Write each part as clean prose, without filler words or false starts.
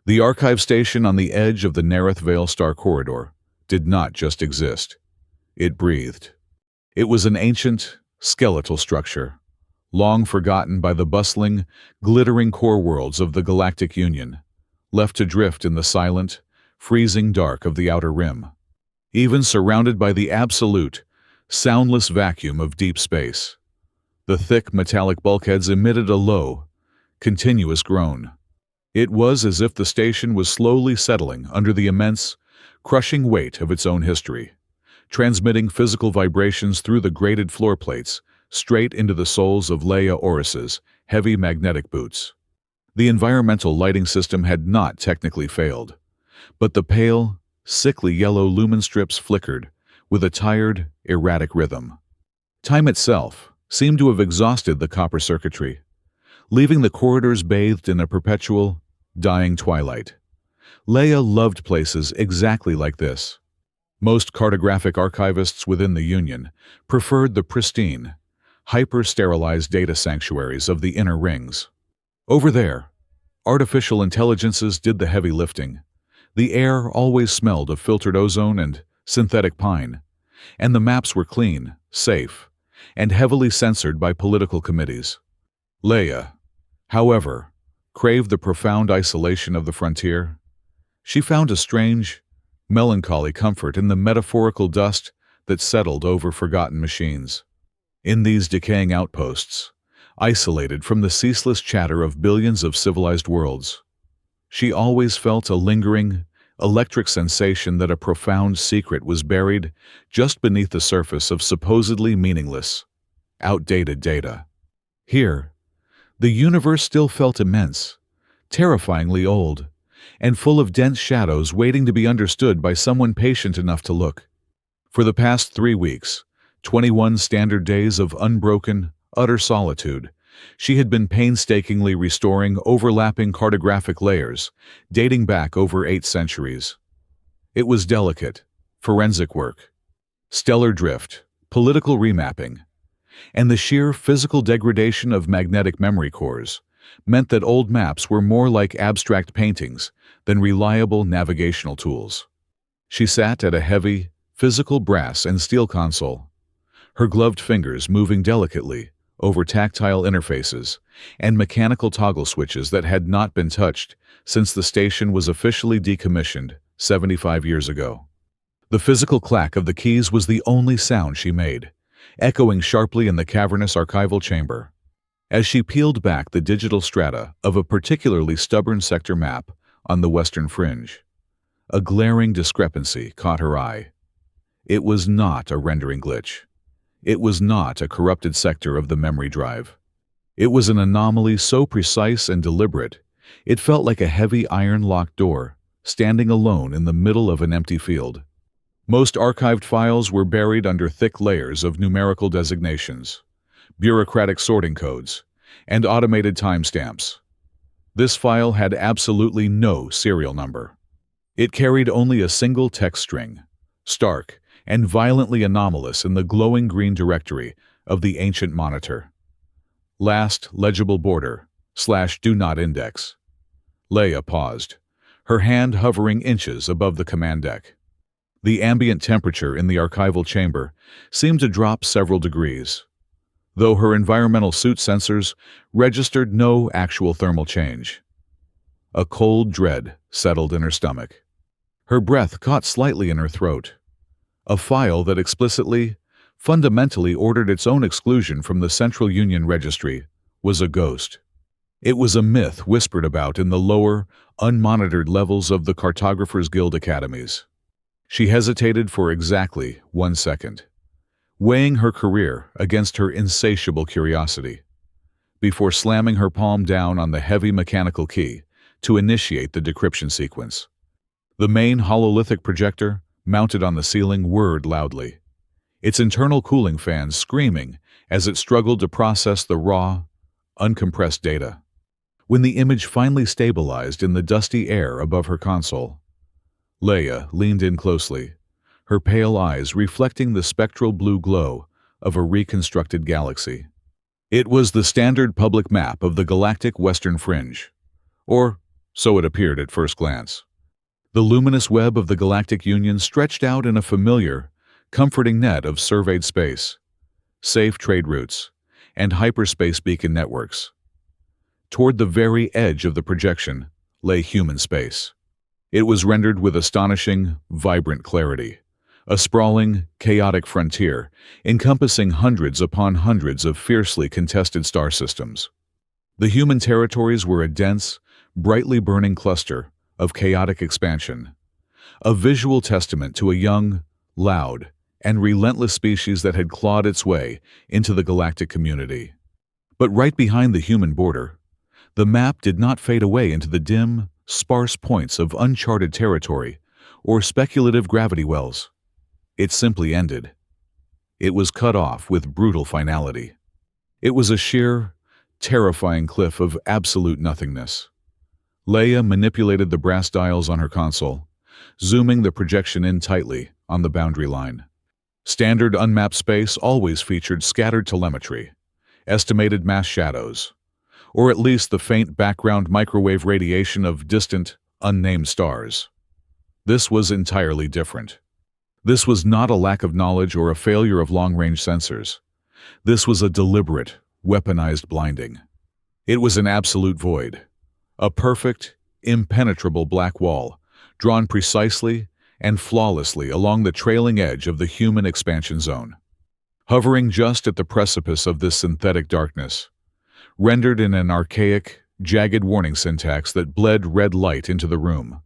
The archive station on the edge of the Nareth Veil star corridor did not just exist. It breathed. It was an ancient, skeletal structure, long forgotten by the bustling, glittering core worlds of the Galactic Union, left to drift in the silent, freezing dark of the outer rim. Even surrounded by the absolute, soundless vacuum of deep space, the thick metallic bulkheads emitted a low, continuous groan. It was as if the station was slowly settling under the immense, crushing weight of its own history, transmitting physical vibrations through the grated floor plates straight into the soles of Lheya Oris's heavy magnetic boots. The environmental lighting system had not technically failed, but the pale, sickly yellow lumen strips flickered with a tired, erratic rhythm. Time itself seemed to have exhausted the copper circuitry, leaving the corridors bathed in a perpetual, dying twilight. Lheya loved places exactly like this. Most cartographic archivists within the Union preferred the pristine, hyper-sterilized data sanctuaries of the inner rings. Over there, artificial intelligences did the heavy lifting. The air always smelled of filtered ozone and synthetic pine, and the maps were clean, safe, and heavily censored by political committees. Lheya, however, craved the profound isolation of the frontier. She found a strange, melancholy comfort in the metaphorical dust that settled over forgotten machines. In these decaying outposts, isolated from the ceaseless chatter of billions of civilized worlds, she always felt a lingering, electric sensation that a profound secret was buried just beneath the surface of supposedly meaningless, outdated data. Here, the universe still felt immense, terrifyingly old, and full of dense shadows waiting to be understood by someone patient enough to look. For the past 3 weeks, 21 standard days of unbroken, utter solitude, she had been painstakingly restoring overlapping cartographic layers, dating back over 8 centuries. It was delicate, forensic work, stellar drift, political remapping, and the sheer physical degradation of magnetic memory cores meant that old maps were more like abstract paintings than reliable navigational tools. She sat at a heavy, physical brass and steel console, her gloved fingers moving delicately over tactile interfaces and mechanical toggle switches that had not been touched since the station was officially decommissioned 75 years ago. The physical clack of the keys was the only sound she made, echoing sharply in the cavernous archival chamber. As she peeled back the digital strata of a particularly stubborn sector map on the western fringe, a glaring discrepancy caught her eye. It was not a rendering glitch. It was not a corrupted sector of the memory drive. It was an anomaly so precise and deliberate, it felt like a heavy iron-locked door, standing alone in the middle of an empty field. Most archived files were buried under thick layers of numerical designations, bureaucratic sorting codes, and automated timestamps. This file had absolutely no serial number. It carried only a single text string, stark and violently anomalous in the glowing green directory of the ancient monitor. Last legible border / do not index. Lheya paused, her hand hovering inches above the command deck. The ambient temperature in the archival chamber seemed to drop several degrees, though her environmental suit sensors registered no actual thermal change. A cold dread settled in her stomach. Her breath caught slightly in her throat. A file that explicitly, fundamentally ordered its own exclusion from the Central Union Registry was a ghost. It was a myth whispered about in the lower, unmonitored levels of the Cartographers Guild academies. She hesitated for exactly 1 second, weighing her career against her insatiable curiosity, before slamming her palm down on the heavy mechanical key to initiate the decryption sequence. The main hololithic projector, mounted on the ceiling, whirred loudly, its internal cooling fans screaming as it struggled to process the raw, uncompressed data. When the image finally stabilized in the dusty air above her console, Lheya leaned in closely, her pale eyes reflecting the spectral blue glow of a reconstructed galaxy. It was the standard public map of the galactic western fringe, or So it appeared at first glance. The luminous web of the Galactic Union stretched out in a familiar, comforting net of surveyed space, safe trade routes, and hyperspace beacon networks. Toward the very edge of the projection lay human space. It was rendered with astonishing, vibrant clarity, a sprawling, chaotic frontier encompassing hundreds upon hundreds of fiercely contested star systems. The human territories were a dense, brightly burning cluster of chaotic expansion, a visual testament to a young, loud, and relentless species that had clawed its way into the galactic community. But right behind the human border, the map did not fade away into the dim, sparse points of uncharted territory or speculative gravity wells. It simply ended. It was cut off with brutal finality. It was a sheer, terrifying cliff of absolute nothingness. Lheya manipulated the brass dials on her console, zooming the projection in tightly on the boundary line. Standard unmapped space always featured scattered telemetry, estimated mass shadows, or at least the faint background microwave radiation of distant, unnamed stars. This was entirely different. This was not a lack of knowledge or a failure of long-range sensors. This was a deliberate, weaponized blinding. It was an absolute void, a perfect, impenetrable black wall, drawn precisely and flawlessly along the trailing edge of the human expansion zone. Hovering just at the precipice of this synthetic darkness, rendered in an archaic, jagged warning syntax that bled red light into the room,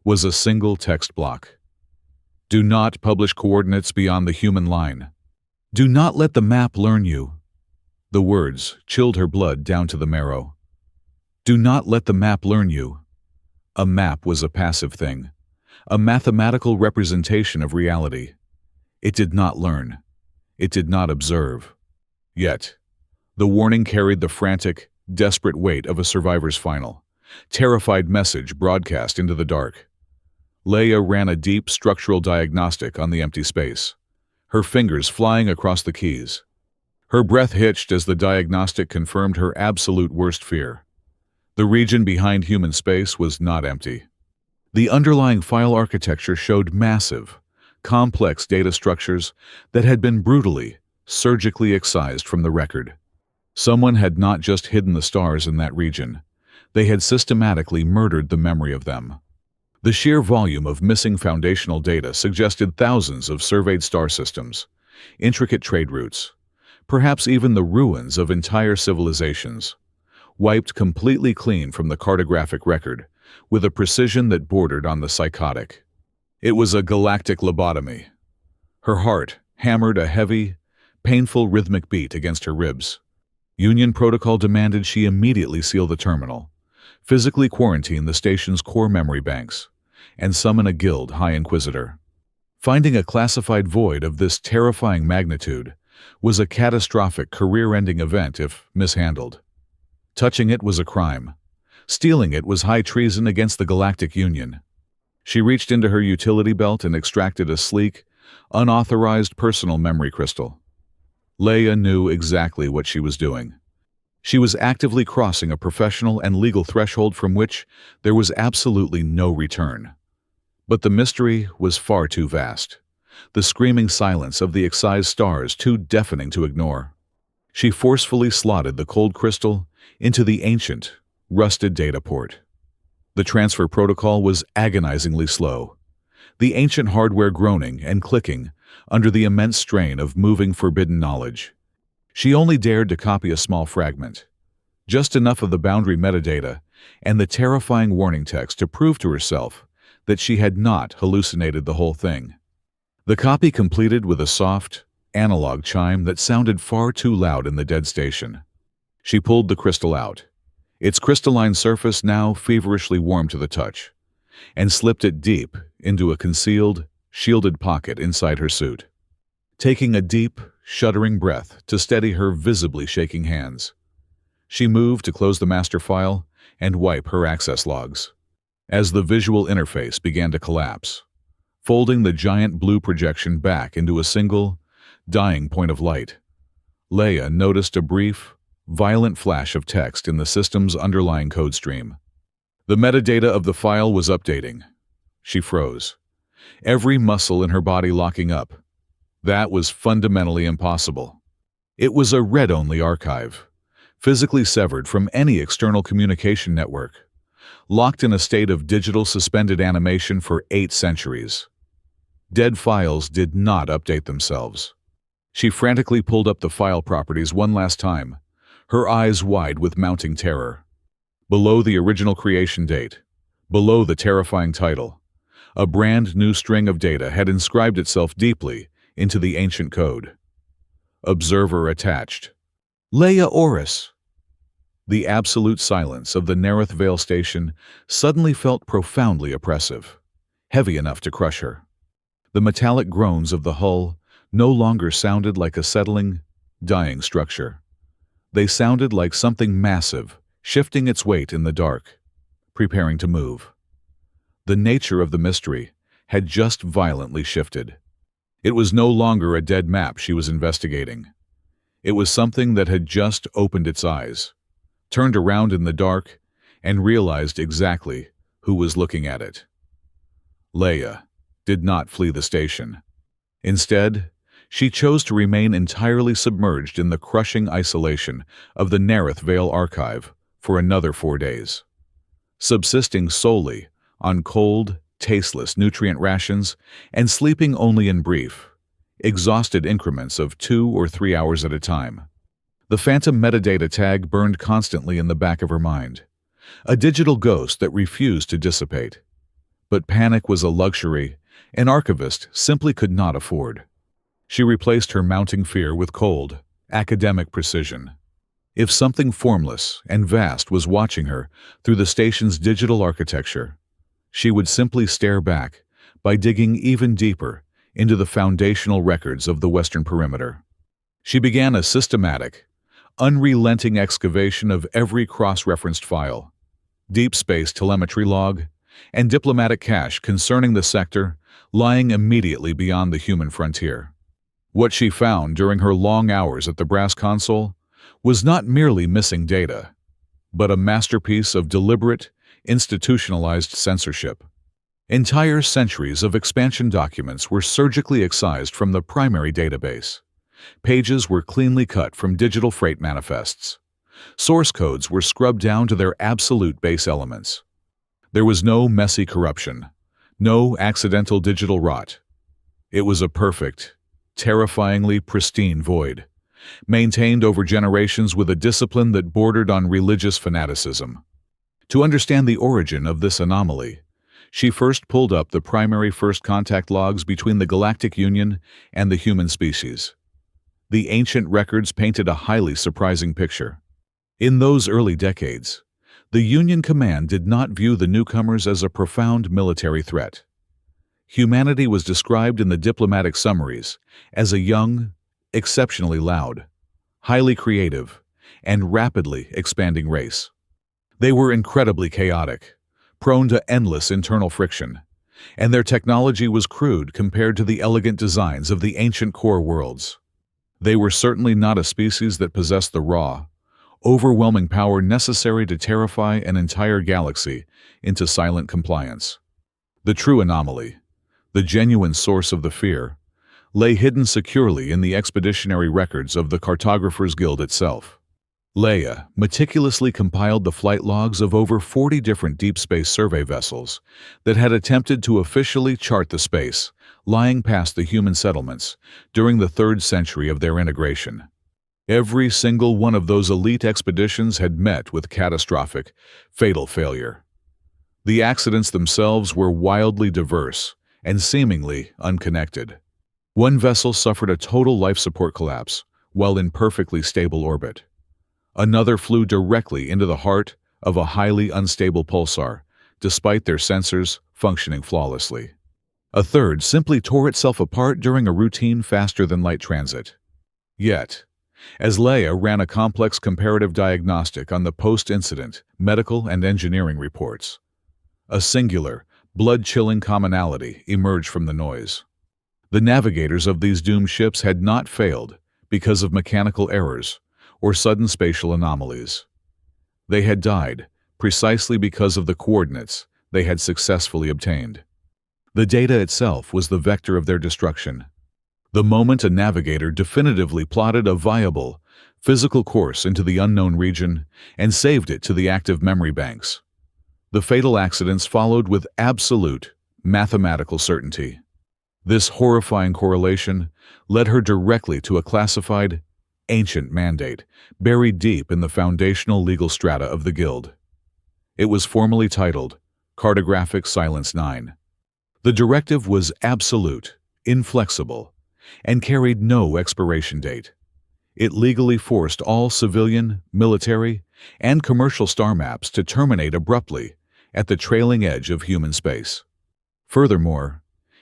was a single text block. Do not publish coordinates beyond the human line. Do not let the map learn you. The words chilled her blood down to the marrow. Do not let the map learn you. A map was a passive thing, a mathematical representation of reality. It did not learn. It did not observe. Yet, the warning carried the frantic, desperate weight of a survivor's final, terrified message broadcast into the dark. Lheya ran a deep structural diagnostic on the empty space, her fingers flying across the keys. Her breath hitched as the diagnostic confirmed her absolute worst fear. The region behind human space was not empty. The underlying file architecture showed massive, complex data structures that had been brutally, surgically excised from the record. Someone had not just hidden the stars in that region. They had systematically murdered the memory of them. The sheer volume of missing foundational data suggested thousands of surveyed star systems, intricate trade routes, perhaps even the ruins of entire civilizations, wiped completely clean from the cartographic record with a precision that bordered on the psychotic. It was a galactic lobotomy. Her heart hammered a heavy, painful rhythmic beat against her ribs. Union protocol demanded she immediately seal the terminal, physically quarantine the station's core memory banks, and summon a guild High Inquisitor. Finding a classified void of this terrifying magnitude was a catastrophic, career-ending event if mishandled. Touching it was a crime. Stealing it was high treason against the Galactic Union. She reached into her utility belt and extracted a sleek, unauthorized personal memory crystal. Lheya knew exactly what she was doing. She was actively crossing a professional and legal threshold from which there was absolutely no return. But the mystery was far too vast, the screaming silence of the excised stars too deafening to ignore. She forcefully slotted the cold crystal into the ancient, rusted data port. The transfer protocol was agonizingly slow, the ancient hardware groaning and clicking under the immense strain of moving forbidden knowledge. She only dared to copy a small fragment, just enough of the boundary metadata and the terrifying warning text to prove to herself that she had not hallucinated the whole thing. The copy completed with a soft, analog chime that sounded far too loud in the dead station. She pulled the crystal out, its crystalline surface now feverishly warm to the touch, and slipped it deep into a concealed, shielded pocket inside her suit. Taking a deep, shuddering breath to steady her visibly shaking hands, she moved to close the master file and wipe her access logs. As the visual interface began to collapse, folding the giant blue projection back into a single, dying point of light, Lheya noticed a brief, violent flash of text in the system's underlying code stream. The metadata of the file was updating. She froze, every muscle in her body locking up. That was fundamentally impossible. It was a read-only archive, physically severed from any external communication network, locked in a state of digital suspended animation for 8 centuries. Dead files did not update themselves. She frantically pulled up the file properties one last time, her eyes wide with mounting terror. Below the original creation date, below the terrifying title, a brand new string of data had inscribed itself deeply into the ancient code. Observer attached. Lheya Oris. The absolute silence of the Nareth Veil station suddenly felt profoundly oppressive, heavy enough to crush her. The metallic groans of the hull no longer sounded like a settling, dying structure. They sounded like something massive, shifting its weight in the dark, preparing to move. The nature of the mystery had just violently shifted. It was no longer a dead map she was investigating. It was something that had just opened its eyes, turned around in the dark, and realized exactly who was looking at it. Lheya did not flee the station. Instead, she chose to remain entirely submerged in the crushing isolation of the Nareth Veil archive for another 4 days, subsisting solely on cold, tasteless nutrient rations and sleeping only in brief, exhausted increments of 2 or 3 hours at a time. The phantom metadata tag burned constantly in the back of her mind, a digital ghost that refused to dissipate. But panic was a luxury an archivist simply could not afford. She replaced her mounting fear with cold, academic precision. If something formless and vast was watching her through the station's digital architecture, she would simply stare back by digging even deeper into the foundational records of the Western Perimeter. She began a systematic, unrelenting excavation of every cross-referenced file, deep space telemetry log, and diplomatic cache concerning the sector lying immediately beyond the human frontier. What she found during her long hours at the brass console was not merely missing data, but a masterpiece of deliberate, institutionalized censorship. Entire centuries of expansion documents were surgically excised from the primary database. Pages were cleanly cut from digital freight manifests. Source codes were scrubbed down to their absolute base elements. There was no messy corruption, no accidental digital rot. It was a perfect, terrifyingly pristine void, maintained over generations with a discipline that bordered on religious fanaticism. To understand the origin of this anomaly, she first pulled up the primary first contact logs between the Galactic Union and the human species. The ancient records painted a highly surprising picture. In those early decades, the Union command did not view the newcomers as a profound military threat. Humanity was described in the diplomatic summaries as a young, exceptionally loud, highly creative, and rapidly expanding race. They were incredibly chaotic, prone to endless internal friction, and their technology was crude compared to the elegant designs of the ancient core worlds. They were certainly not a species that possessed the raw, overwhelming power necessary to terrify an entire galaxy into silent compliance. The true anomaly, the genuine source of the fear, lay hidden securely in the expeditionary records of the Cartographers Guild itself. Lheya meticulously compiled the flight logs of over 40 different deep space survey vessels that had attempted to officially chart the space lying past the human settlements during the 3rd century of their integration. Every single one of those elite expeditions had met with catastrophic, fatal failure. The accidents themselves were wildly diverse and seemingly unconnected. One vessel suffered a total life support collapse while in perfectly stable orbit. Another flew directly into the heart of a highly unstable pulsar, despite their sensors functioning flawlessly. A third simply tore itself apart during a routine faster-than-light transit. Yet, as Lheya ran a complex comparative diagnostic on the post-incident medical and engineering reports, a singular, blood-chilling commonality emerged from the noise. The navigators of these doomed ships had not failed because of mechanical errors or sudden spatial anomalies. They had died precisely because of the coordinates they had successfully obtained. The data itself was the vector of their destruction. The moment a navigator definitively plotted a viable, physical course into the unknown region and saved it to the active memory banks, the fatal accidents followed with absolute, mathematical certainty. This horrifying correlation led her directly to a classified, ancient mandate buried deep in the foundational legal strata of the Guild. It was formally titled Cartographic Silence 9. The directive was absolute, inflexible, and carried no expiration date. It legally forced all civilian, military, and commercial star maps to terminate abruptly at the trailing edge of human space. Furthermore,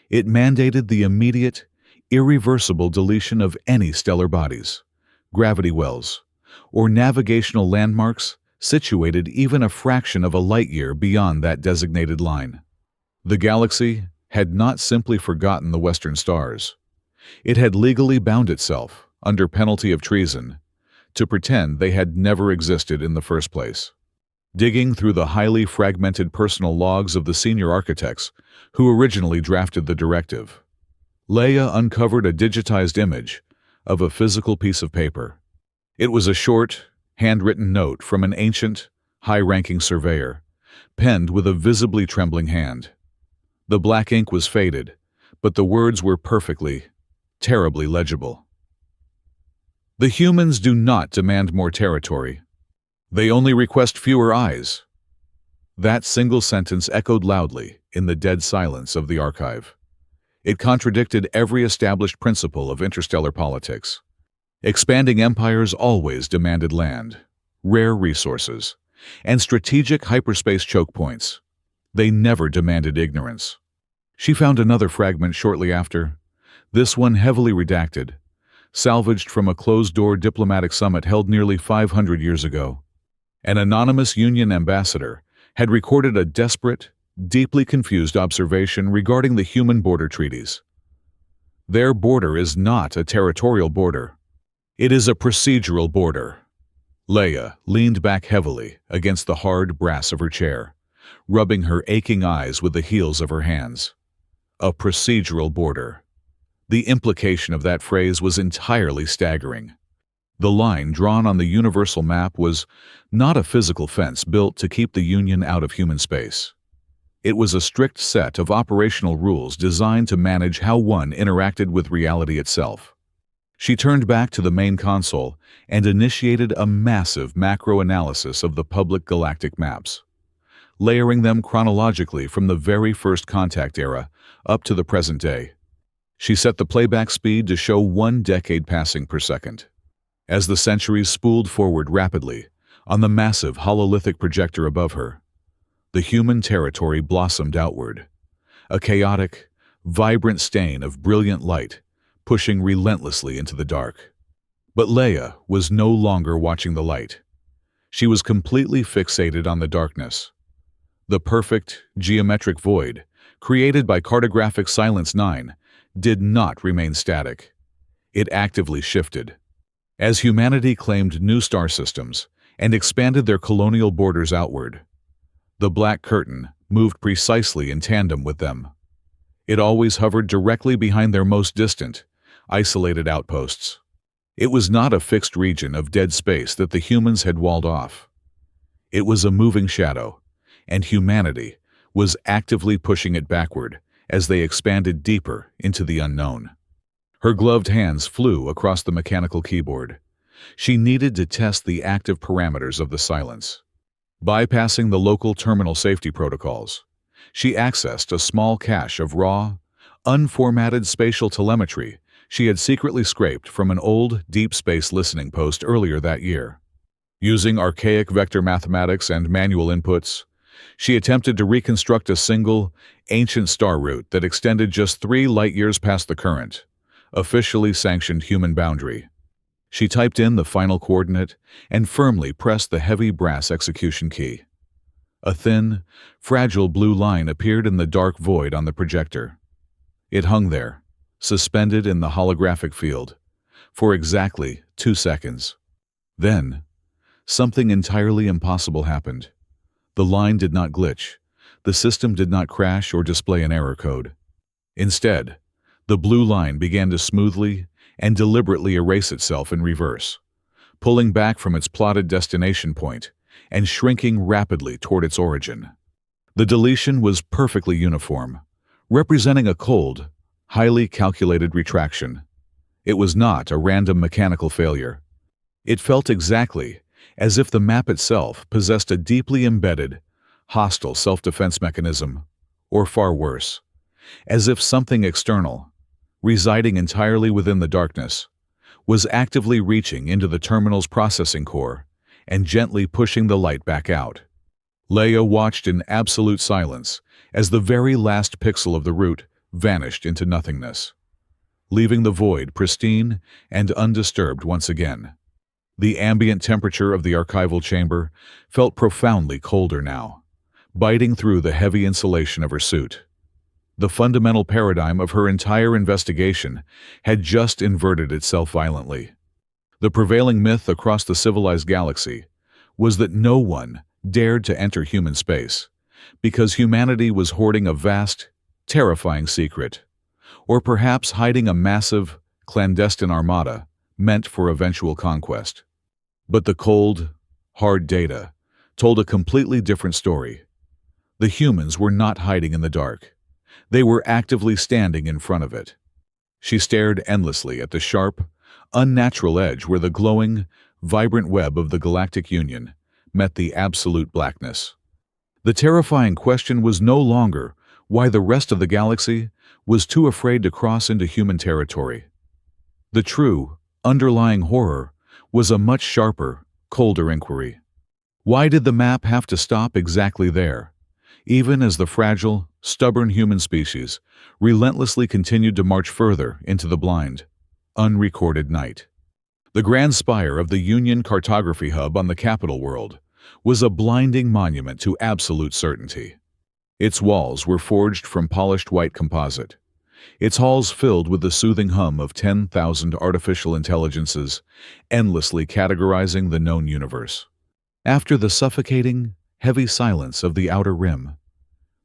it mandated the immediate, irreversible deletion of any stellar bodies, gravity wells, or navigational landmarks situated even a fraction of a light-year beyond that designated line. The galaxy had not simply forgotten the western stars. It had legally bound itself, under penalty of treason, to pretend they had never existed in the first place. Digging through the highly fragmented personal logs of the senior architects who originally drafted the directive, Lheya uncovered a digitized image of a physical piece of paper. It was a short, handwritten note from an ancient, high-ranking surveyor, penned with a visibly trembling hand. The black ink was faded, but the words were perfectly, terribly legible. The humans do not demand more territory. They only request fewer eyes. That single sentence echoed loudly in the dead silence of the archive. It contradicted every established principle of interstellar politics. Expanding empires always demanded land, rare resources, and strategic hyperspace choke points. They never demanded ignorance. She found another fragment shortly after, this one heavily redacted, salvaged from a closed-door diplomatic summit held nearly 500 years ago. An anonymous Union ambassador had recorded a desperate, deeply confused observation regarding the human border treaties. Their border is not a territorial border. It is a procedural border. Lheya leaned back heavily against the hard brass of her chair, rubbing her aching eyes with the heels of her hands. A procedural border. The implication of that phrase was entirely staggering. The line drawn on the universal map was not a physical fence built to keep the Union out of human space. It was a strict set of operational rules designed to manage how one interacted with reality itself. She turned back to the main console and initiated a massive macro analysis of the public galactic maps, layering them chronologically from the very first contact era up to the present day. She set the playback speed to show 1 decade passing per second. As the centuries spooled forward rapidly on the massive hololithic projector above her, the human territory blossomed outward, a chaotic, vibrant stain of brilliant light pushing relentlessly into the dark. But Lheya was no longer watching the light. She was completely fixated on the darkness. The perfect, geometric void, created by Cartographic Silence 9, did not remain static. It actively shifted. As humanity claimed new star systems and expanded their colonial borders outward, the black curtain moved precisely in tandem with them. It always hovered directly behind their most distant, isolated outposts. It was not a fixed region of dead space that the humans had walled off. It was a moving shadow, and humanity was actively pushing it backward as they expanded deeper into the unknown. Her gloved hands flew across the mechanical keyboard. She needed to test the active parameters of the silence. Bypassing the local terminal safety protocols, she accessed a small cache of raw, unformatted spatial telemetry she had secretly scraped from an old deep space listening post earlier that year. Using archaic vector mathematics and manual inputs, she attempted to reconstruct a single, ancient star route that extended just 3 light-years past the current, officially sanctioned human boundary. She typed in the final coordinate and firmly pressed the heavy brass execution key. A thin, fragile blue line appeared in the dark void on the projector. It hung there, suspended in the holographic field, for exactly 2 seconds. Then, something entirely impossible happened. The line did not glitch. The system did not crash or display an error code. Instead, the blue line began to smoothly and deliberately erase itself in reverse, pulling back from its plotted destination point and shrinking rapidly toward its origin. The deletion was perfectly uniform, representing a cold, highly calculated retraction. It was not a random mechanical failure. It felt exactly as if the map itself possessed a deeply embedded, hostile self-defense mechanism, or far worse, as if something external, residing entirely within the darkness, was actively reaching into the terminal's processing core and gently pushing the light back out. Lheya watched in absolute silence as the very last pixel of the route vanished into nothingness, leaving the void pristine and undisturbed once again. The ambient temperature of the archival chamber felt profoundly colder now, biting through the heavy insulation of her suit. The fundamental paradigm of her entire investigation had just inverted itself violently. The prevailing myth across the civilized galaxy was that no one dared to enter human space because humanity was hoarding a vast, terrifying secret, or perhaps hiding a massive, clandestine armada meant for eventual conquest. But the cold, hard data told a completely different story. The humans were not hiding in the dark. They were actively standing in front of it. She stared endlessly at the sharp, unnatural edge where the glowing, vibrant web of the Galactic Union met the absolute blackness. The terrifying question was no longer why the rest of the galaxy was too afraid to cross into human territory. The true, underlying horror was a much sharper, colder inquiry. Why did the map have to stop exactly there, even as the fragile, stubborn human species relentlessly continued to march further into the blind, unrecorded night? The grand spire of the Union cartography hub on the capital world was a blinding monument to absolute certainty. Its walls were forged from polished white composite, its halls filled with the soothing hum of 10,000 artificial intelligences endlessly categorizing the known universe. After the suffocating, heavy silence of the outer rim,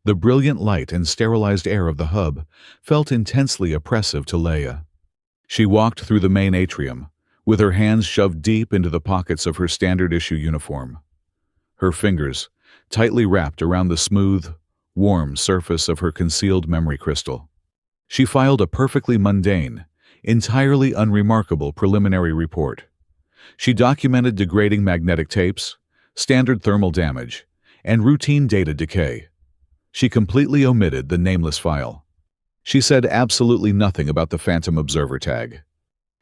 the brilliant light and sterilized air of the hub felt intensely oppressive to Lheya. She walked through the main atrium, with her hands shoved deep into the pockets of her standard-issue uniform. Her fingers tightly wrapped around the smooth, warm surface of her concealed memory crystal. She filed a perfectly mundane, entirely unremarkable preliminary report. She documented degrading magnetic tapes, standard thermal damage, and routine data decay. She completely omitted the nameless file. She said absolutely nothing about the Phantom Observer tag.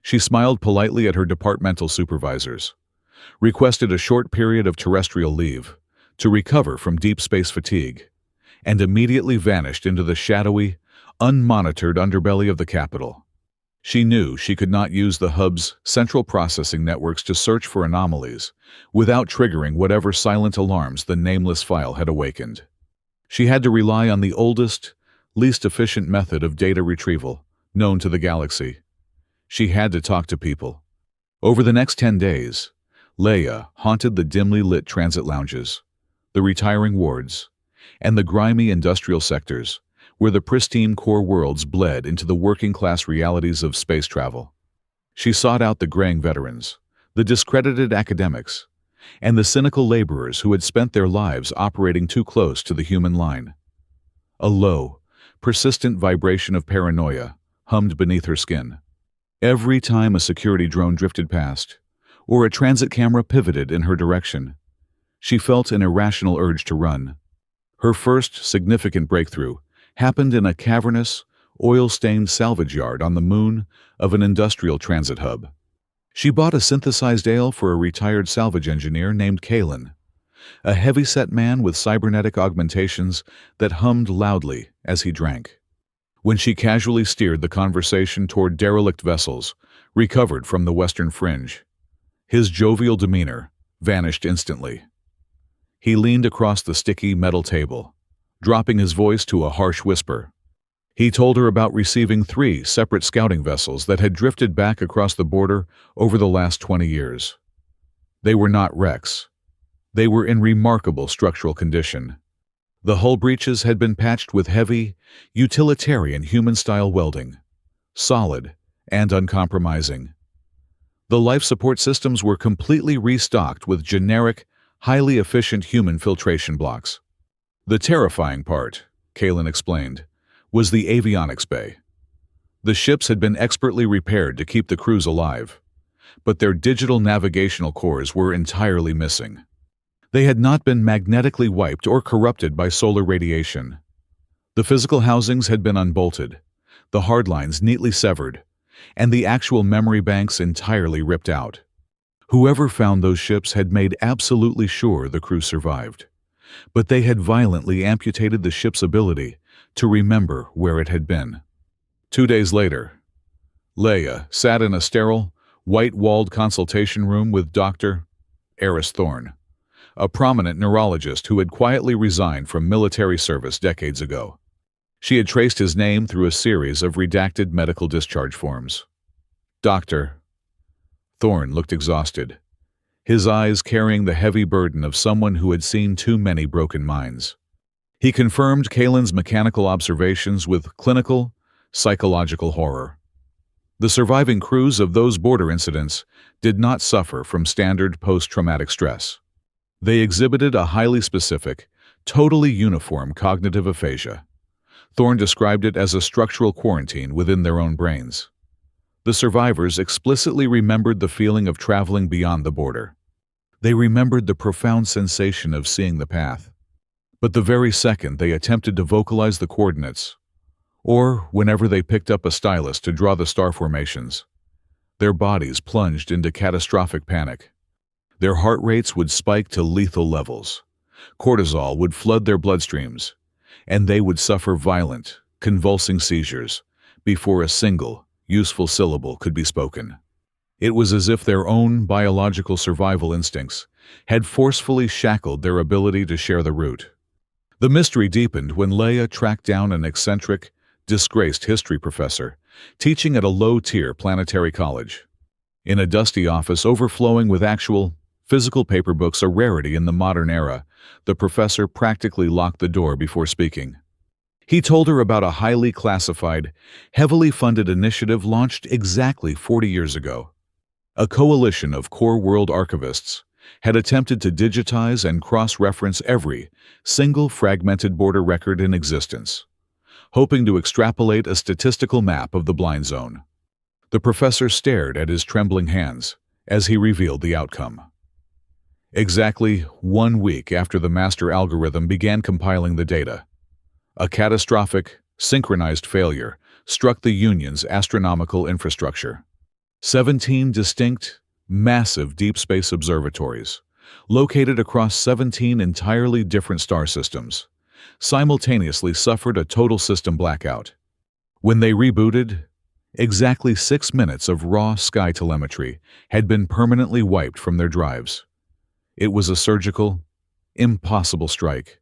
She smiled politely at her departmental supervisors, requested a short period of terrestrial leave to recover from deep space fatigue, and immediately vanished into the shadowy, unmonitored underbelly of the capital. She knew she could not use the hub's central processing networks to search for anomalies without triggering whatever silent alarms the nameless file had awakened. She had to rely on the oldest, least efficient method of data retrieval known to the galaxy. She had to talk to people. Over the next 10 days, Lheya haunted the dimly lit transit lounges, the retiring wards, and the grimy industrial sectors where the pristine core worlds bled into the working-class realities of space travel. She sought out the graying veterans, the discredited academics, and the cynical laborers who had spent their lives operating too close to the human line. A low, persistent vibration of paranoia hummed beneath her skin. Every time a security drone drifted past, or a transit camera pivoted in her direction, she felt an irrational urge to run. Her first significant breakthrough happened in a cavernous, oil-stained salvage yard on the moon of an industrial transit hub. She bought a synthesized ale for a retired salvage engineer named Kalen, a heavy-set man with cybernetic augmentations that hummed loudly as he drank. When she casually steered the conversation toward derelict vessels recovered from the western fringe, his jovial demeanor vanished instantly. He leaned across the sticky metal table, dropping his voice to a harsh whisper. He told her about receiving 3 separate scouting vessels that had drifted back across the border over the last 20 years. They were not wrecks. They were in remarkable structural condition. The hull breaches had been patched with heavy, utilitarian human-style welding, solid and uncompromising. The life support systems were completely restocked with generic, highly efficient human filtration blocks. The terrifying part, Kalen explained, was the avionics bay. The ships had been expertly repaired to keep the crews alive, but their digital navigational cores were entirely missing. They had not been magnetically wiped or corrupted by solar radiation. The physical housings had been unbolted, the hard lines neatly severed, and the actual memory banks entirely ripped out. Whoever found those ships had made absolutely sure the crew survived, but they had violently amputated the ship's ability to remember where it had been. 2 days later, Lheya sat in a sterile, white-walled consultation room with Dr. Eris Thorne, a prominent neurologist who had quietly resigned from military service decades ago. She had traced his name through a series of redacted medical discharge forms. Dr. Thorne looked exhausted, his eyes carrying the heavy burden of someone who had seen too many broken minds. He confirmed Kalen's mechanical observations with clinical, psychological horror. The surviving crews of those border incidents did not suffer from standard post-traumatic stress. They exhibited a highly specific, totally uniform cognitive aphasia. Thorne described it as a structural quarantine within their own brains. The survivors explicitly remembered the feeling of traveling beyond the border. They remembered the profound sensation of seeing the path. But the very second they attempted to vocalize the coordinates, or whenever they picked up a stylus to draw the star formations, their bodies plunged into catastrophic panic. Their heart rates would spike to lethal levels. Cortisol would flood their bloodstreams, and they would suffer violent, convulsing seizures before a single, useful syllable could be spoken. It was as if their own biological survival instincts had forcefully shackled their ability to share the route. The mystery deepened when Lheya tracked down an eccentric, disgraced history professor teaching at a low-tier planetary college. In a dusty office overflowing with actual, physical paper books, a rarity in the modern era, the professor practically locked the door before speaking. He told her about a highly classified, heavily funded initiative launched exactly 40 years ago. A coalition of core world archivists had attempted to digitize and cross-reference every single fragmented border record in existence, hoping to extrapolate a statistical map of the blind zone. The professor stared at his trembling hands as he revealed the outcome. Exactly 1 week after the master algorithm began compiling the data, a catastrophic, synchronized failure struck the Union's astronomical infrastructure. 17 distinct, massive deep space observatories, located across 17 entirely different star systems, simultaneously suffered a total system blackout. When they rebooted, exactly 6 minutes of raw sky telemetry had been permanently wiped from their drives. It was a surgical, impossible strike.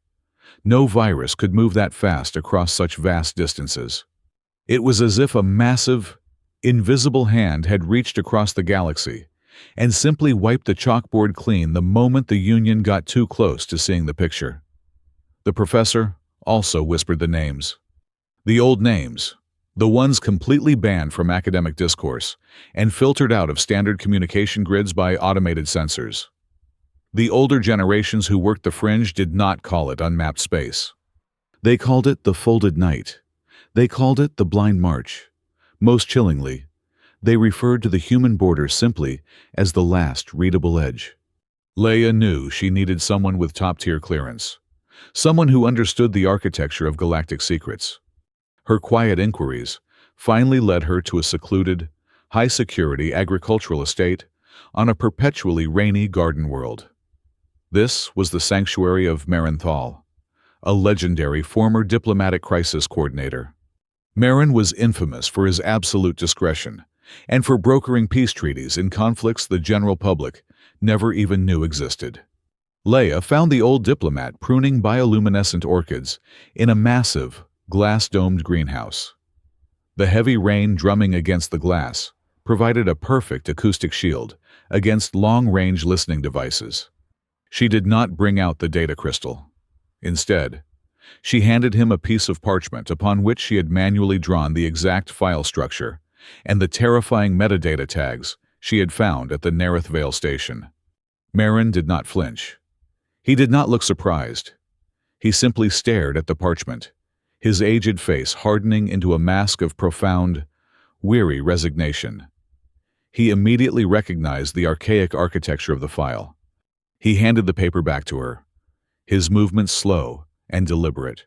No virus could move that fast across such vast distances. It was as if a massive, invisible hand had reached across the galaxy and simply wiped the chalkboard clean the moment the Union got too close to seeing the picture. The professor also whispered the names. The old names, the ones completely banned from academic discourse and filtered out of standard communication grids by automated sensors. The older generations who worked the fringe did not call it unmapped space. They called it the folded night. They called it the blind march. Most chillingly, they referred to the human border simply as the last readable edge. Lheya knew she needed someone with top-tier clearance, someone who understood the architecture of galactic secrets. Her quiet inquiries finally led her to a secluded, high-security agricultural estate on a perpetually rainy garden world. This was the sanctuary of Nareth Veil, a legendary former diplomatic crisis coordinator. Marin was infamous for his absolute discretion and for brokering peace treaties in conflicts the general public never even knew existed. Lheya found the old diplomat pruning bioluminescent orchids in a massive, glass-domed greenhouse. The heavy rain drumming against the glass provided a perfect acoustic shield against long-range listening devices. She did not bring out the data crystal. Instead, she handed him a piece of parchment upon which she had manually drawn the exact file structure and the terrifying metadata tags she had found at the Nareth Veil station. Merrin did not flinch. He did not look surprised. He simply stared at the parchment, his aged face hardening into a mask of profound, weary resignation. He immediately recognized the archaic architecture of the file. He handed the paper back to her, his movements slow and deliberate.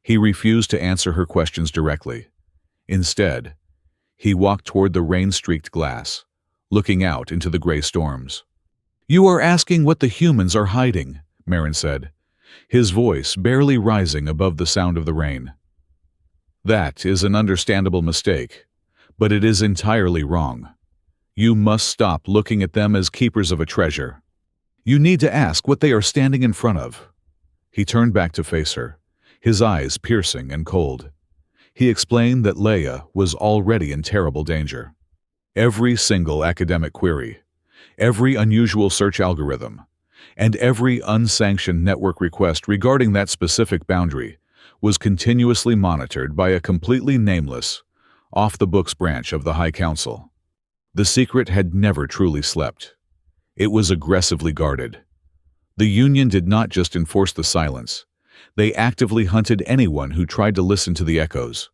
He refused to answer her questions directly. Instead, he walked toward the rain-streaked glass, looking out into the gray storms. "You are asking what the humans are hiding," Merrin said, his voice barely rising above the sound of the rain. "That is an understandable mistake, but it is entirely wrong. You must stop looking at them as keepers of a treasure. You need to ask what they are standing in front of." He turned back to face her, his eyes piercing and cold. He explained that Lheya was already in terrible danger. Every single academic query, every unusual search algorithm, and every unsanctioned network request regarding that specific boundary was continuously monitored by a completely nameless, off-the-books branch of the High Council. The secret had never truly slept. It was aggressively guarded. The Union did not just enforce the silence. They actively hunted anyone who tried to listen to the echoes.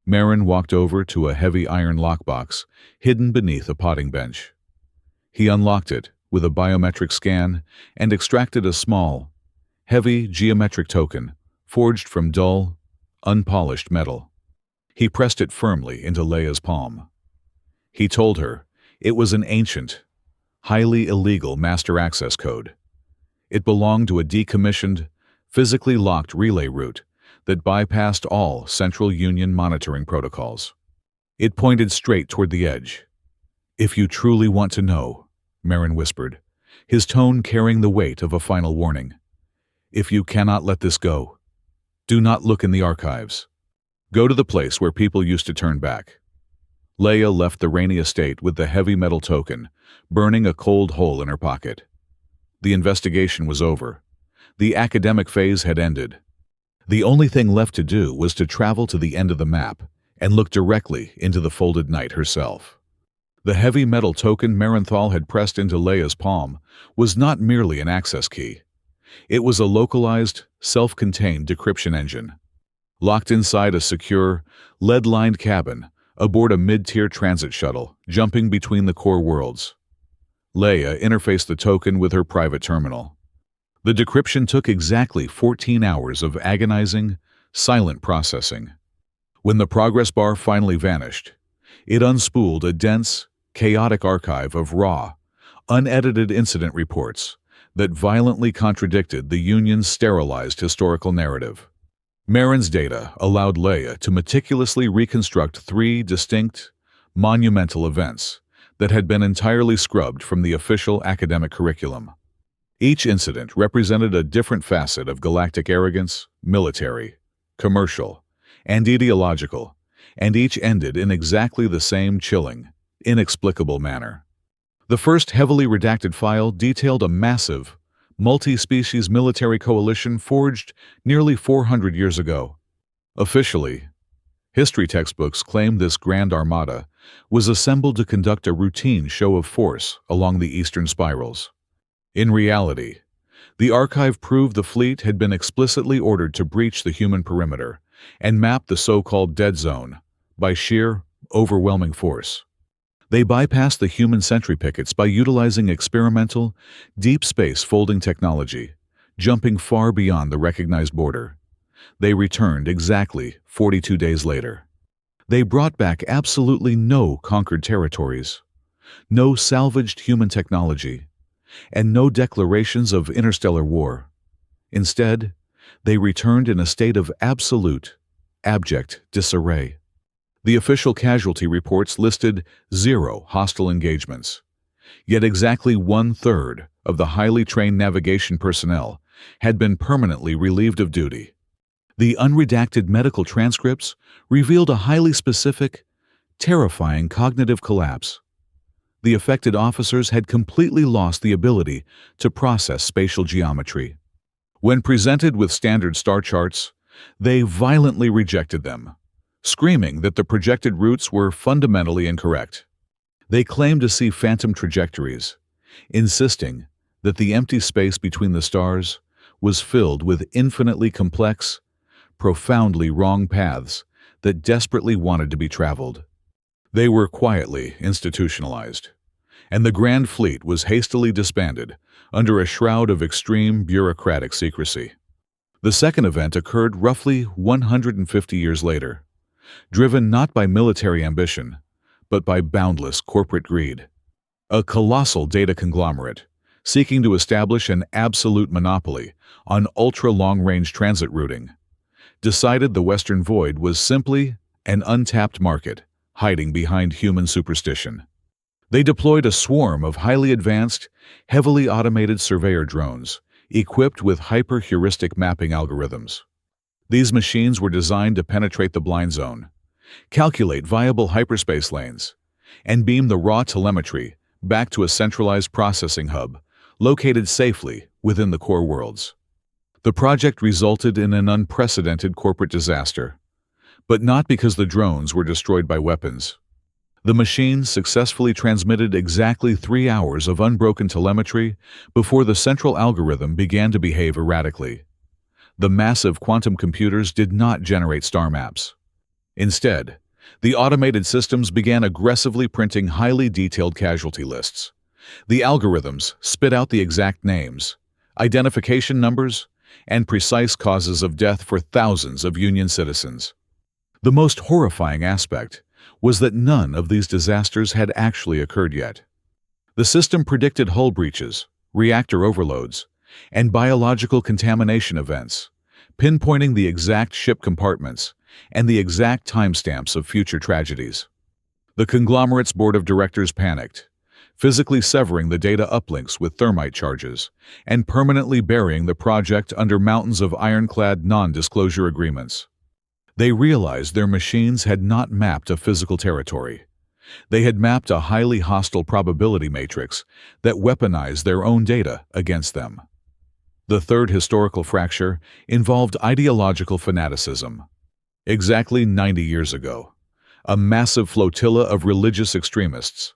Merrin walked over to a heavy iron lockbox hidden beneath a potting bench. He unlocked it with a biometric scan and extracted a small, heavy geometric token forged from dull, unpolished metal. He pressed it firmly into Lheya's palm. He told her it was an ancient, highly illegal master access code. It belonged to a decommissioned, physically locked relay route that bypassed all Central Union monitoring protocols. It pointed straight toward the edge. "If you truly want to know," Merrin whispered, his tone carrying the weight of a final warning, "if you cannot let this go, do not look in the archives. Go to the place where people used to turn back." Lheya left the rainy estate with the heavy metal token, burning a cold hole in her pocket. The investigation was over. The academic phase had ended. The only thing left to do was to travel to the end of the map and look directly into the folded night herself. The heavy metal token Merenthal had pressed into Lheya's palm was not merely an access key. It was a localized, self-contained decryption engine. Locked inside a secure, lead-lined cabin aboard a mid-tier transit shuttle jumping between the core worlds. Lheya interfaced the token with her private terminal. The decryption took exactly 14 hours of agonizing, silent processing. When the progress bar finally vanished, it unspooled a dense, chaotic archive of raw, unedited incident reports that violently contradicted the Union's sterilized historical narrative. Merrin's data allowed Lheya to meticulously reconstruct 3 distinct, monumental events that had been entirely scrubbed from the official academic curriculum. Each incident represented a different facet of galactic arrogance, military, commercial, and ideological, and each ended in exactly the same chilling, inexplicable manner. The first heavily redacted file detailed a massive, multi-species military coalition forged nearly 400 years ago. Officially, history textbooks claimed this grand armada was assembled to conduct a routine show of force along the eastern spirals. In reality, the archive proved the fleet had been explicitly ordered to breach the human perimeter and map the so-called dead zone by sheer, overwhelming force. They bypassed the human sentry pickets by utilizing experimental, deep space folding technology, jumping far beyond the recognized border. They returned exactly 42 days later. They brought back absolutely no conquered territories, no salvaged human technology, and no declarations of interstellar war. Instead, they returned in a state of absolute, abject disarray. The official casualty reports listed 0 hostile engagements, yet exactly 1/3 of the highly trained navigation personnel had been permanently relieved of duty. The unredacted medical transcripts revealed a highly specific, terrifying cognitive collapse. The affected officers had completely lost the ability to process spatial geometry. When presented with standard star charts, they violently rejected them, screaming that the projected routes were fundamentally incorrect. They claimed to see phantom trajectories, insisting that the empty space between the stars was filled with infinitely complex, profoundly wrong paths that desperately wanted to be traveled. They were quietly institutionalized, and the Grand Fleet was hastily disbanded under a shroud of extreme bureaucratic secrecy. The second event occurred roughly 150 years later, driven not by military ambition, but by boundless corporate greed. A colossal data conglomerate, seeking to establish an absolute monopoly on ultra-long-range transit routing, decided the Western Void was simply an untapped market hiding behind human superstition. They deployed a swarm of highly advanced, heavily automated surveyor drones, equipped with hyper-heuristic mapping algorithms. These machines were designed to penetrate the blind zone, calculate viable hyperspace lanes, and beam the raw telemetry back to a centralized processing hub located safely within the core worlds. The project resulted in an unprecedented corporate disaster, but not because the drones were destroyed by weapons. The machines successfully transmitted exactly 3 hours of unbroken telemetry before the central algorithm began to behave erratically. The massive quantum computers did not generate star maps. Instead, the automated systems began aggressively printing highly detailed casualty lists. The algorithms spit out the exact names, identification numbers, and precise causes of death for thousands of Union citizens. The most horrifying aspect was that none of these disasters had actually occurred yet. The system predicted hull breaches, reactor overloads, and biological contamination events, pinpointing the exact ship compartments and the exact timestamps of future tragedies. The conglomerate's board of directors panicked, physically severing the data uplinks with thermite charges and permanently burying the project under mountains of ironclad non-disclosure agreements. They realized their machines had not mapped a physical territory. They had mapped a highly hostile probability matrix that weaponized their own data against them. The third historical fracture involved ideological fanaticism. Exactly 90 years ago, a massive flotilla of religious extremists,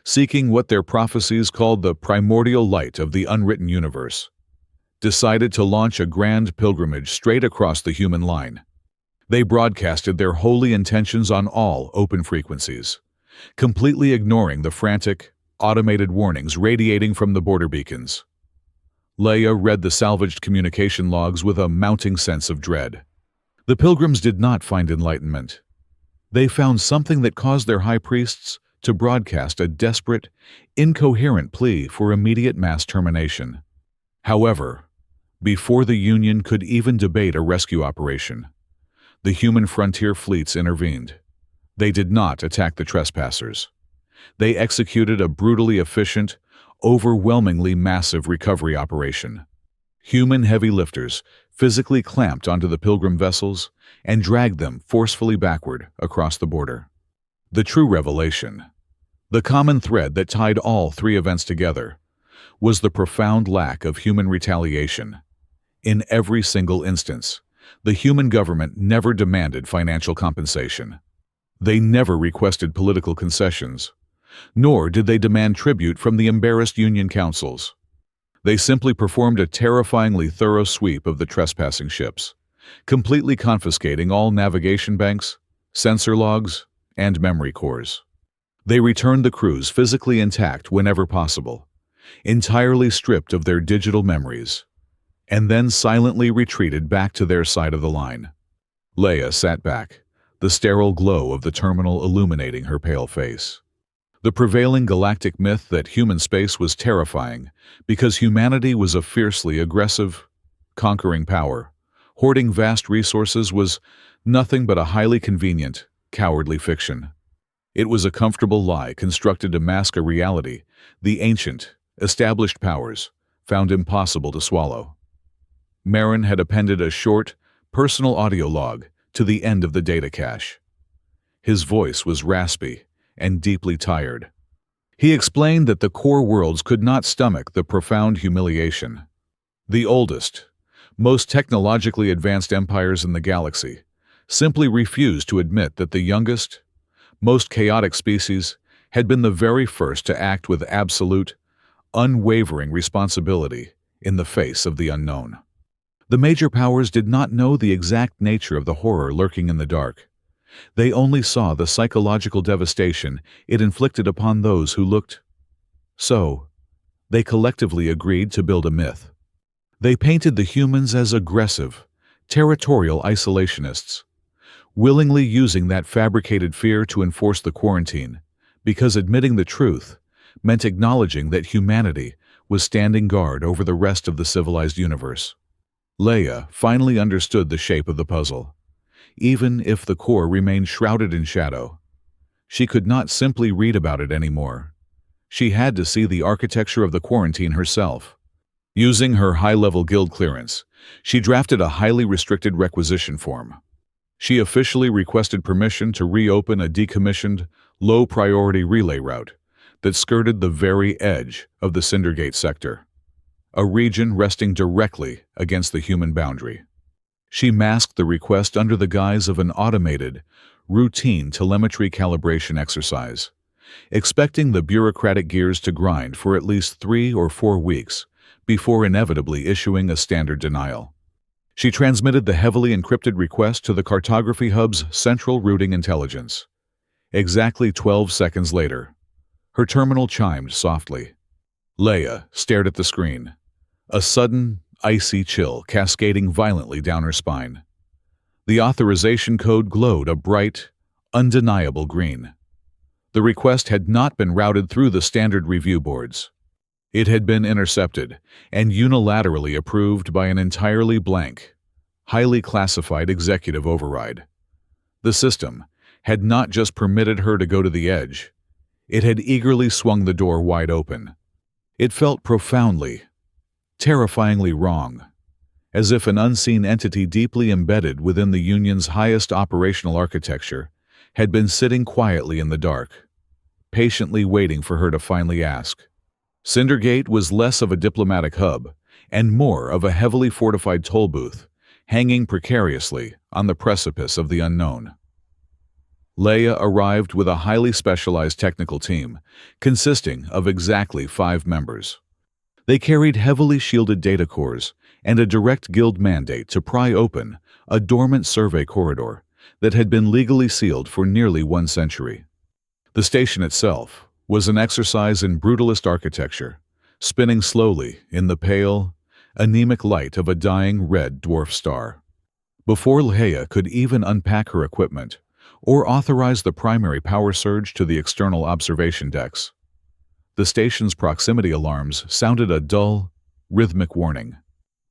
seeking what their prophecies called the primordial light of the unwritten universe, decided to launch a grand pilgrimage straight across the human line. They broadcasted their holy intentions on all open frequencies, completely ignoring the frantic, automated warnings radiating from the border beacons. Lheya read the salvaged communication logs with a mounting sense of dread. The pilgrims did not find enlightenment. They found something that caused their high priests to broadcast a desperate, incoherent plea for immediate mass termination. However, before the Union could even debate a rescue operation, the human frontier fleets intervened. They did not attack the trespassers. They executed a brutally efficient, overwhelmingly massive recovery operation. Human heavy lifters physically clamped onto the pilgrim vessels and dragged them forcefully backward across the border. The true revelation, the common thread that tied all three events together, was the profound lack of human retaliation. In every single instance, the human government never demanded financial compensation. They never requested political concessions, nor did they demand tribute from the embarrassed Union councils. They simply performed a terrifyingly thorough sweep of the trespassing ships, completely confiscating all navigation banks, sensor logs, and memory cores. They returned the crews physically intact whenever possible, entirely stripped of their digital memories, and then silently retreated back to their side of the line. Lheya sat back, the sterile glow of the terminal illuminating her pale face. The prevailing galactic myth that human space was terrifying because humanity was a fiercely aggressive, conquering power, hoarding vast resources was nothing but a highly convenient, cowardly fiction. It was a comfortable lie constructed to mask a reality the ancient, established powers found impossible to swallow. Marin had appended a short, personal audio log to the end of the data cache. His voice was raspy and deeply tired. He explained that the core worlds could not stomach the profound humiliation. The oldest, most technologically advanced empires in the galaxy simply refused to admit that the youngest, most chaotic species had been the very first to act with absolute, unwavering responsibility in the face of the unknown. The major powers did not know the exact nature of the horror lurking in the dark. They only saw the psychological devastation it inflicted upon those who looked. So, they collectively agreed to build a myth. They painted the humans as aggressive, territorial isolationists, willingly using that fabricated fear to enforce the quarantine, because admitting the truth meant acknowledging that humanity was standing guard over the rest of the civilized universe. Lheya finally understood the shape of the puzzle. Even if the core remained shrouded in shadow, she could not simply read about it anymore. She had to see the architecture of the quarantine herself. Using her high-level guild clearance, she drafted a highly restricted requisition form. She officially requested permission to reopen a decommissioned, low-priority relay route that skirted the very edge of the Cindergate sector, a region resting directly against the human boundary. She masked the request under the guise of an automated, routine telemetry calibration exercise, expecting the bureaucratic gears to grind for at least 3 or 4 weeks before inevitably issuing a standard denial. She transmitted the heavily encrypted request to the cartography hub's central routing intelligence. Exactly 12 seconds later, her terminal chimed softly. Lheya stared at the screen, a sudden, icy chill cascading violently down her spine. The authorization code glowed a bright, undeniable green. The request had not been routed through the standard review boards. It had been intercepted and unilaterally approved by an entirely blank, highly classified executive override. The system had not just permitted her to go to the edge, it had eagerly swung the door wide open. It felt profoundly, terrifyingly wrong, as if an unseen entity deeply embedded within the Union's highest operational architecture had been sitting quietly in the dark, patiently waiting for her to finally ask. Cindergate was less of a diplomatic hub and more of a heavily fortified toll booth, hanging precariously on the precipice of the unknown. Lheya arrived with a highly specialized technical team, consisting of exactly 5 members. They carried heavily shielded data cores and a direct guild mandate to pry open a dormant survey corridor that had been legally sealed for nearly 1 century. The station itself was an exercise in brutalist architecture, spinning slowly in the pale, anemic light of a dying red dwarf star. Before Lheya could even unpack her equipment or authorize the primary power surge to the external observation decks, the station's proximity alarms sounded a dull, rhythmic warning.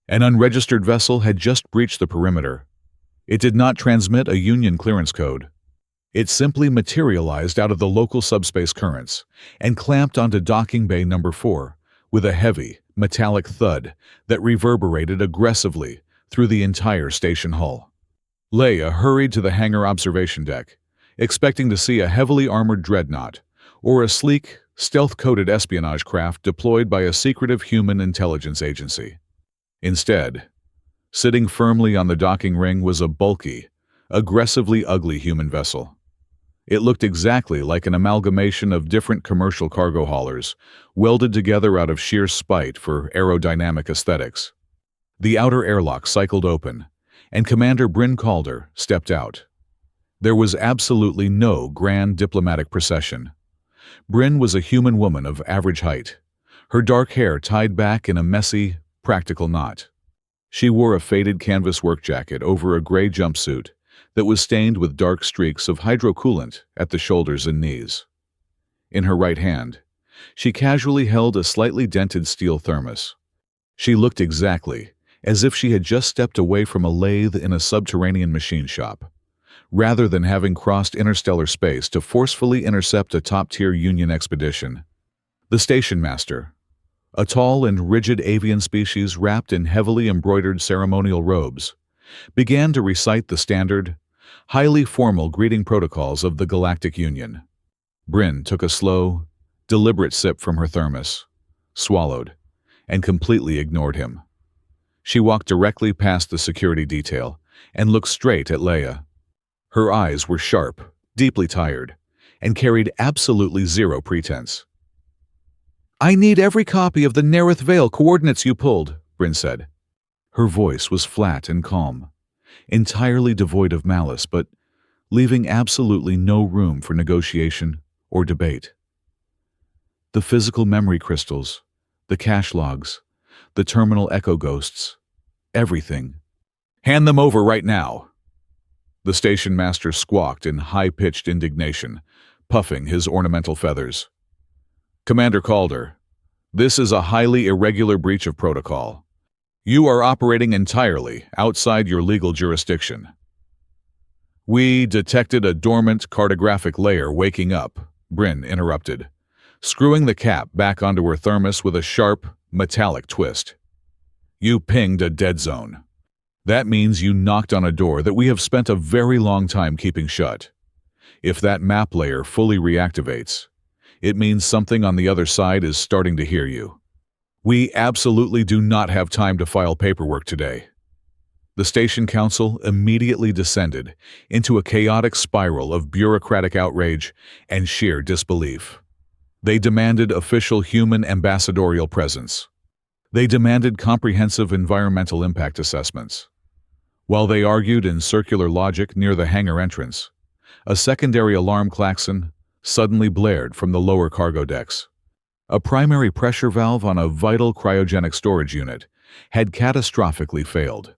An unregistered vessel had just breached the perimeter. It did not transmit a Union clearance code. It simply materialized out of the local subspace currents and clamped onto docking bay number 4 with a heavy, metallic thud that reverberated aggressively through the entire station hull. Lheya hurried to the hangar observation deck, expecting to see a heavily armored dreadnought or a sleek, stealth-coated espionage craft deployed by a secretive human intelligence agency. Instead, sitting firmly on the docking ring was a bulky, aggressively ugly human vessel. It looked exactly like an amalgamation of different commercial cargo haulers, welded together out of sheer spite for aerodynamic aesthetics. The outer airlock cycled open, and Commander Bryn Calder stepped out. There was absolutely no grand diplomatic procession. Bryn was a human woman of average height, her dark hair tied back in a messy, practical knot. She wore a faded canvas work jacket over a gray jumpsuit that was stained with dark streaks of hydrocoolant at the shoulders and knees. In her right hand, she casually held a slightly dented steel thermos. She looked exactly as if she had just stepped away from a lathe in a subterranean machine shop, rather than having crossed interstellar space to forcefully intercept a top-tier Union expedition. The station master, a tall and rigid avian species wrapped in heavily embroidered ceremonial robes, began to recite the standard, highly formal greeting protocols of the Galactic Union. Bryn took a slow, Deliberate sip from her thermos. Swallowed, and completely ignored him. She walked directly past the security detail and looked straight at Lheya. Her eyes were sharp, deeply tired, and carried absolutely zero pretense. "I need every copy of the Nareth Veil coordinates you pulled," Bryn said. Her voice was flat and calm, entirely devoid of malice, but leaving absolutely no room for negotiation or debate. The physical memory crystals, the cache logs, the terminal echo ghosts, everything. "Hand them over right now." The station master squawked in high-pitched indignation, puffing his ornamental feathers. "Commander Calder, this is a highly irregular breach of protocol. You are operating entirely outside your legal jurisdiction." "We detected a dormant cartographic layer waking up," Bryn interrupted, screwing the cap back onto her thermos with a sharp, metallic twist. "You pinged a dead zone. That means you knocked on a door that we have spent a very long time keeping shut. If that map layer fully reactivates, it means something on the other side is starting to hear you. We absolutely do not have time to file paperwork today." The station council immediately descended into a chaotic spiral of bureaucratic outrage and sheer disbelief. They demanded official human ambassadorial presence. They demanded comprehensive environmental impact assessments. While they argued in circular logic near the hangar entrance, a secondary alarm klaxon suddenly blared from the lower cargo decks. A primary pressure valve on a vital cryogenic storage unit had catastrophically failed,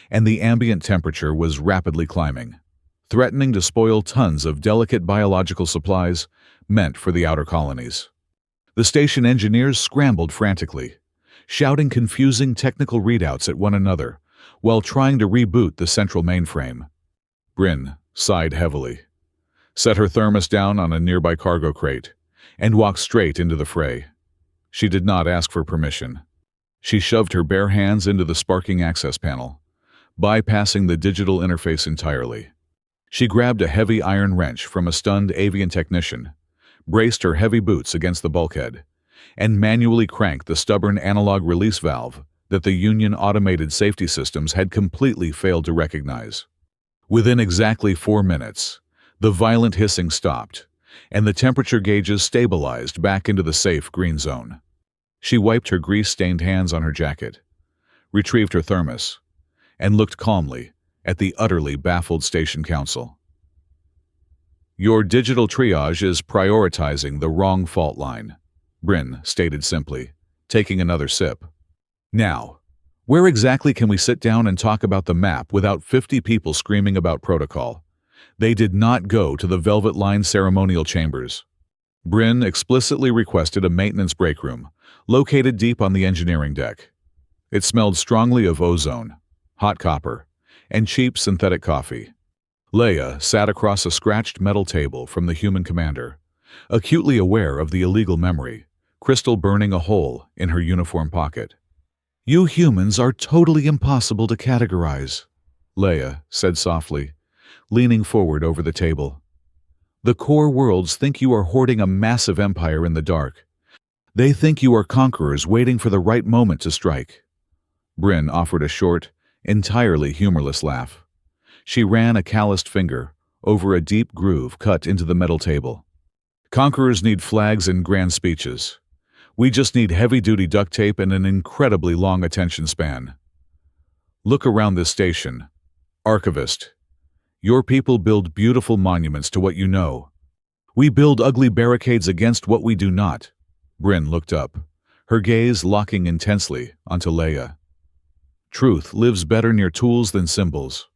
and the ambient temperature was rapidly climbing, threatening to spoil tons of delicate biological supplies meant for the outer colonies. The station engineers scrambled frantically, shouting confusing technical readouts at one another while trying to reboot the central mainframe. Bryn sighed heavily, set her thermos down on a nearby cargo crate, and walked straight into the fray. She did not ask for permission. She shoved her bare hands into the sparking access panel, bypassing the digital interface entirely. She grabbed a heavy iron wrench from a stunned avian technician, braced her heavy boots against the bulkhead, and manually cranked the stubborn analog release valve that the Union automated safety systems had completely failed to recognize. Within exactly 4 minutes, the violent hissing stopped, and the temperature gauges stabilized back into the safe green zone. She wiped her grease-stained hands on her jacket, retrieved her thermos, and looked calmly at the utterly baffled station council. "Your digital triage is prioritizing the wrong fault line," Bryn stated simply, taking another sip. "Now, where exactly can we sit down and talk about the map without 50 people screaming about protocol?" They did not go to the velvet-lined ceremonial chambers. Bryn explicitly requested a maintenance break room, located deep on the engineering deck. It smelled strongly of ozone, hot copper, and cheap synthetic coffee. Lheya sat across a scratched metal table from the human commander, acutely aware of the illegal memory, crystal burning a hole in her uniform pocket. "You humans are totally impossible to categorize," Lheya said softly, leaning forward over the table. "The core worlds think you are hoarding a massive empire in the dark. They think you are conquerors waiting for the right moment to strike." Bryn offered a short, entirely humorless laugh. She ran a calloused finger over a deep groove cut into the metal table. "Conquerors need flags and grand speeches. We just need heavy-duty duct tape and an incredibly long attention span. Look around this station. Archivist. Your people build beautiful monuments to what you know. We build ugly barricades against what we do not." Bryn looked up, her gaze locking intensely onto Lheya. "Truth lives better near tools than symbols.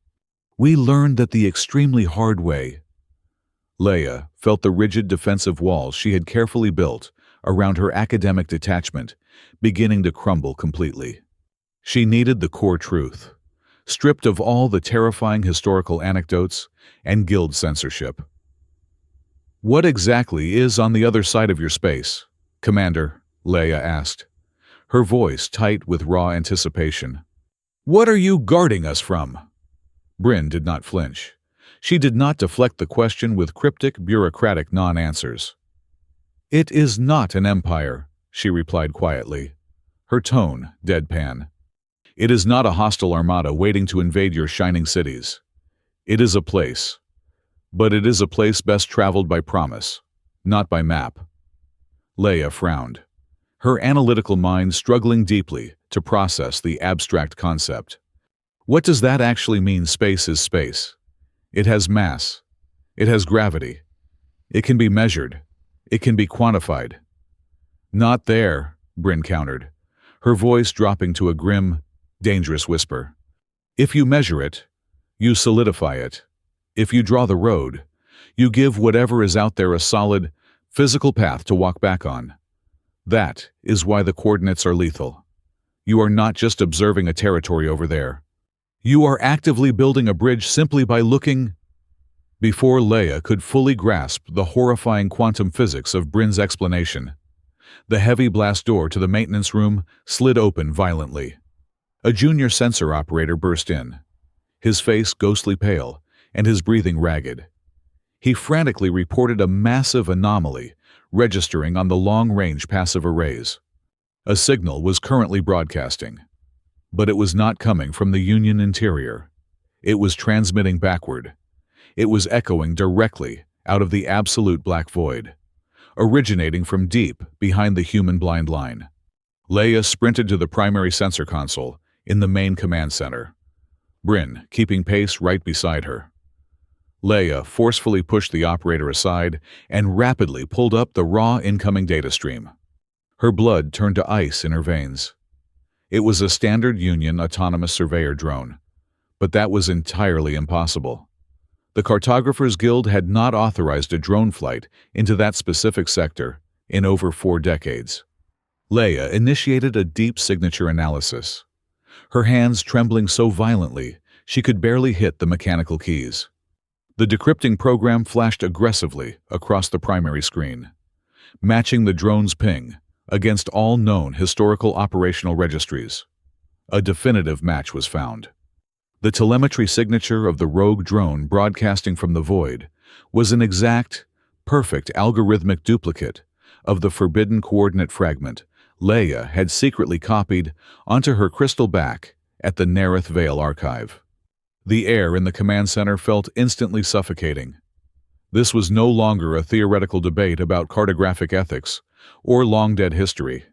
We learned that the extremely hard way." Lheya felt the rigid defensive walls she had carefully built around her academic detachment beginning to crumble completely. She needed the core truth, stripped of all the terrifying historical anecdotes and guild censorship. "What exactly is on the other side of your space, Commander?" Lheya asked, her voice tight with raw anticipation. "What are you guarding us from?" Bryn did not flinch. She did not deflect the question with cryptic, bureaucratic non-answers. "It is not an empire," she replied quietly, her tone deadpan. "It is not a hostile armada waiting to invade your shining cities. It is a place. But it is a place best traveled by promise, not by map." Lheya frowned, her analytical mind struggling deeply to process the abstract concept. What does that actually mean? Space is space. It has mass. It has gravity. It can be measured. It can be quantified. "Not there," Bryn countered, her voice dropping to a grim, dangerous whisper. "If you measure it, you solidify it. If you draw the road, you give whatever is out there a solid, physical path to walk back on. That is why the coordinates are lethal. You are not just observing a territory over there. You are actively building a bridge simply by looking." Before Lheya could fully grasp the horrifying quantum physics of Bryn's explanation, the heavy blast door to the maintenance room slid open violently. A junior sensor operator burst in, his face ghostly pale and his breathing ragged. He frantically reported a massive anomaly registering on the long-range passive arrays. A signal was currently broadcasting, but it was not coming from the Union interior. It was transmitting backward. It was echoing directly out of the absolute black void, originating from deep behind the human blind line. Lheya sprinted to the primary sensor console in the main command center, Bryn keeping pace right beside her. Lheya forcefully pushed the operator aside and rapidly pulled up the raw incoming data stream. Her blood turned to ice in her veins. It was a standard Union autonomous surveyor drone, but that was entirely impossible. The Cartographers Guild had not authorized a drone flight into that specific sector in over 4 decades. Lheya initiated a deep signature analysis, her hands trembling so violently she could barely hit the mechanical keys. The decrypting program flashed aggressively across the primary screen, matching the drone's ping against all known historical operational registries. A definitive match was found. The telemetry signature of the rogue drone broadcasting from the void was an exact, perfect algorithmic duplicate of the forbidden coordinate fragment Lheya had secretly copied onto her crystal back at the Nareth Veil archive. The air in the command center felt instantly suffocating. This was no longer a theoretical debate about cartographic ethics or long-dead history.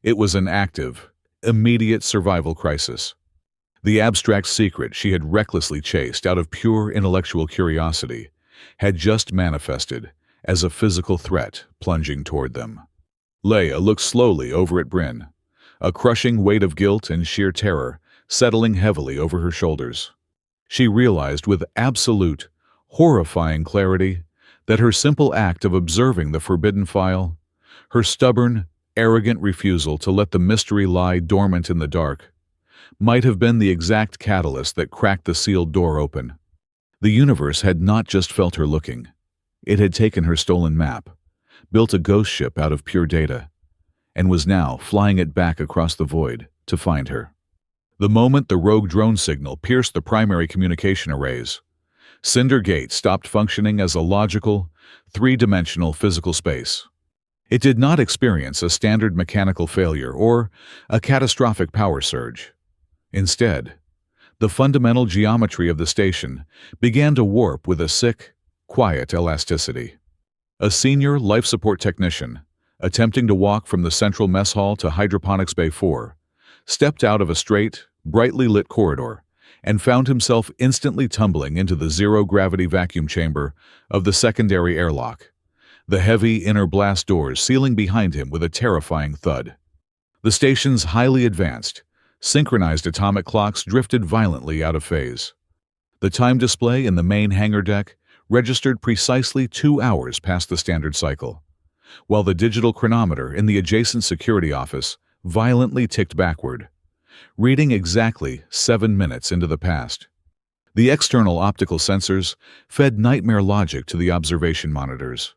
It was an active, immediate survival crisis. The abstract secret she had recklessly chased out of pure intellectual curiosity had just manifested as a physical threat plunging toward them. Lheya looked slowly over at Bryn, a crushing weight of guilt and sheer terror settling heavily over her shoulders. She realized with absolute, horrifying clarity that her simple act of observing the forbidden file, her stubborn, arrogant refusal to let the mystery lie dormant in the dark, might have been the exact catalyst that cracked the sealed door open. The universe had not just felt her looking. It had taken her stolen map, built a ghost ship out of pure data, and was now flying it back across the void to find her. The moment the rogue drone signal pierced the primary communication arrays, Cinder Gate stopped functioning as a logical, 3-dimensional physical space. It did not experience a standard mechanical failure or a catastrophic power surge. Instead, the fundamental geometry of the station began to warp with a sick, quiet elasticity. A senior life support technician, attempting to walk from the central mess hall to Hydroponics Bay 4, stepped out of a straight, brightly lit corridor and found himself instantly tumbling into the zero-gravity vacuum chamber of the secondary airlock, the heavy inner blast doors sealing behind him with a terrifying thud. The station's highly advanced, synchronized atomic clocks drifted violently out of phase. The time display in the main hangar deck registered precisely 2 hours past the standard cycle, while the digital chronometer in the adjacent security office violently ticked backward, reading exactly 7 minutes into the past. The external optical sensors fed nightmare logic to the observation monitors.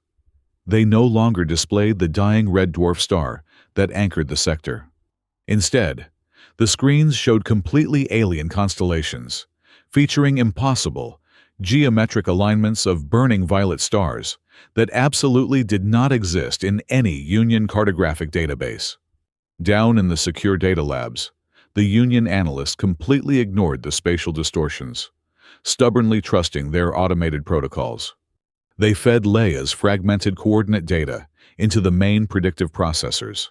They no longer displayed the dying red dwarf star that anchored the sector. Instead, the screens showed completely alien constellations, featuring impossible, geometric alignments of burning violet stars that absolutely did not exist in any Union cartographic database. Down in the secure data labs, the Union analysts completely ignored the spatial distortions, stubbornly trusting their automated protocols. They fed Lheya's fragmented coordinate data into the main predictive processors,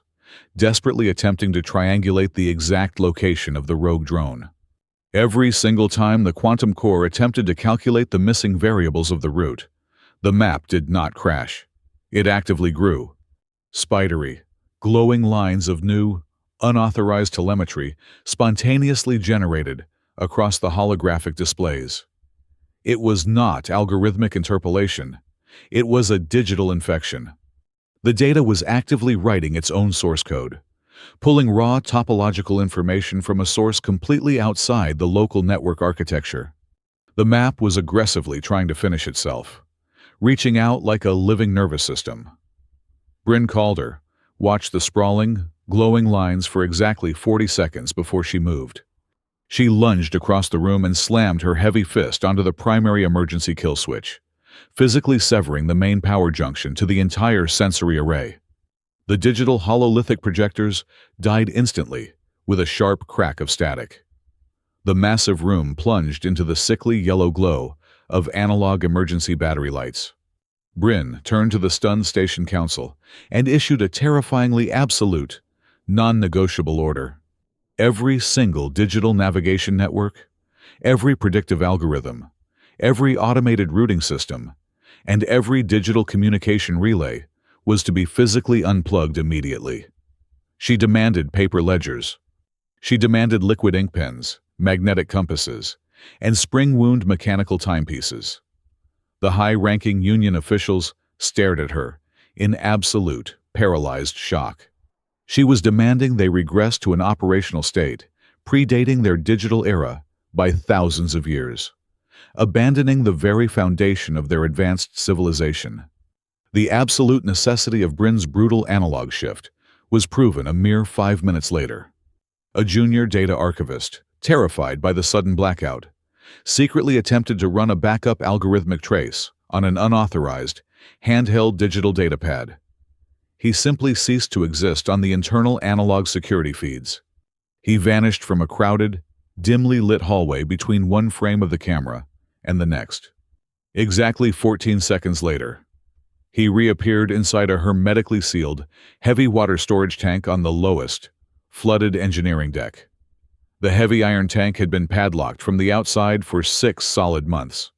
desperately attempting to triangulate the exact location of the rogue drone. Every single time the quantum core attempted to calculate the missing variables of the route, the map did not crash. It actively grew. Spidery, glowing lines of new, unauthorized telemetry spontaneously generated across the holographic displays. It was not algorithmic interpolation. It was a digital infection. The data was actively writing its own source code, pulling raw topological information from a source completely outside the local network architecture. The map was aggressively trying to finish itself, reaching out like a living nervous system. Bryn Calder watched the sprawling, glowing lines for exactly 40 seconds before she moved. She lunged across the room and slammed her heavy fist onto the primary emergency kill switch, physically severing the main power junction to the entire sensory array. The digital hololithic projectors died instantly with a sharp crack of static. The massive room plunged into the sickly yellow glow of analog emergency battery lights. Bryn turned to the stunned station council and issued a terrifyingly absolute, non-negotiable order. Every single digital navigation network, every predictive algorithm, every automated routing system, and every digital communication relay was to be physically unplugged immediately. She demanded paper ledgers. She demanded liquid ink pens, magnetic compasses, and spring-wound mechanical timepieces. The high-ranking Union officials stared at her in absolute, paralyzed shock. She was demanding they regress to an operational state predating their digital era by thousands of years, abandoning the very foundation of their advanced civilization. The absolute necessity of Bryn's brutal analog shift was proven a mere 5 minutes later. A junior data archivist, terrified by the sudden blackout, secretly attempted to run a backup algorithmic trace on an unauthorized, handheld digital datapad. He simply ceased to exist on the internal analog security feeds. He vanished from a crowded, dimly lit hallway between one frame of the camera and the next. Exactly 14 seconds later, he reappeared inside a hermetically sealed, heavy water storage tank on the lowest, flooded engineering deck. The heavy iron tank had been padlocked from the outside for 6 solid months.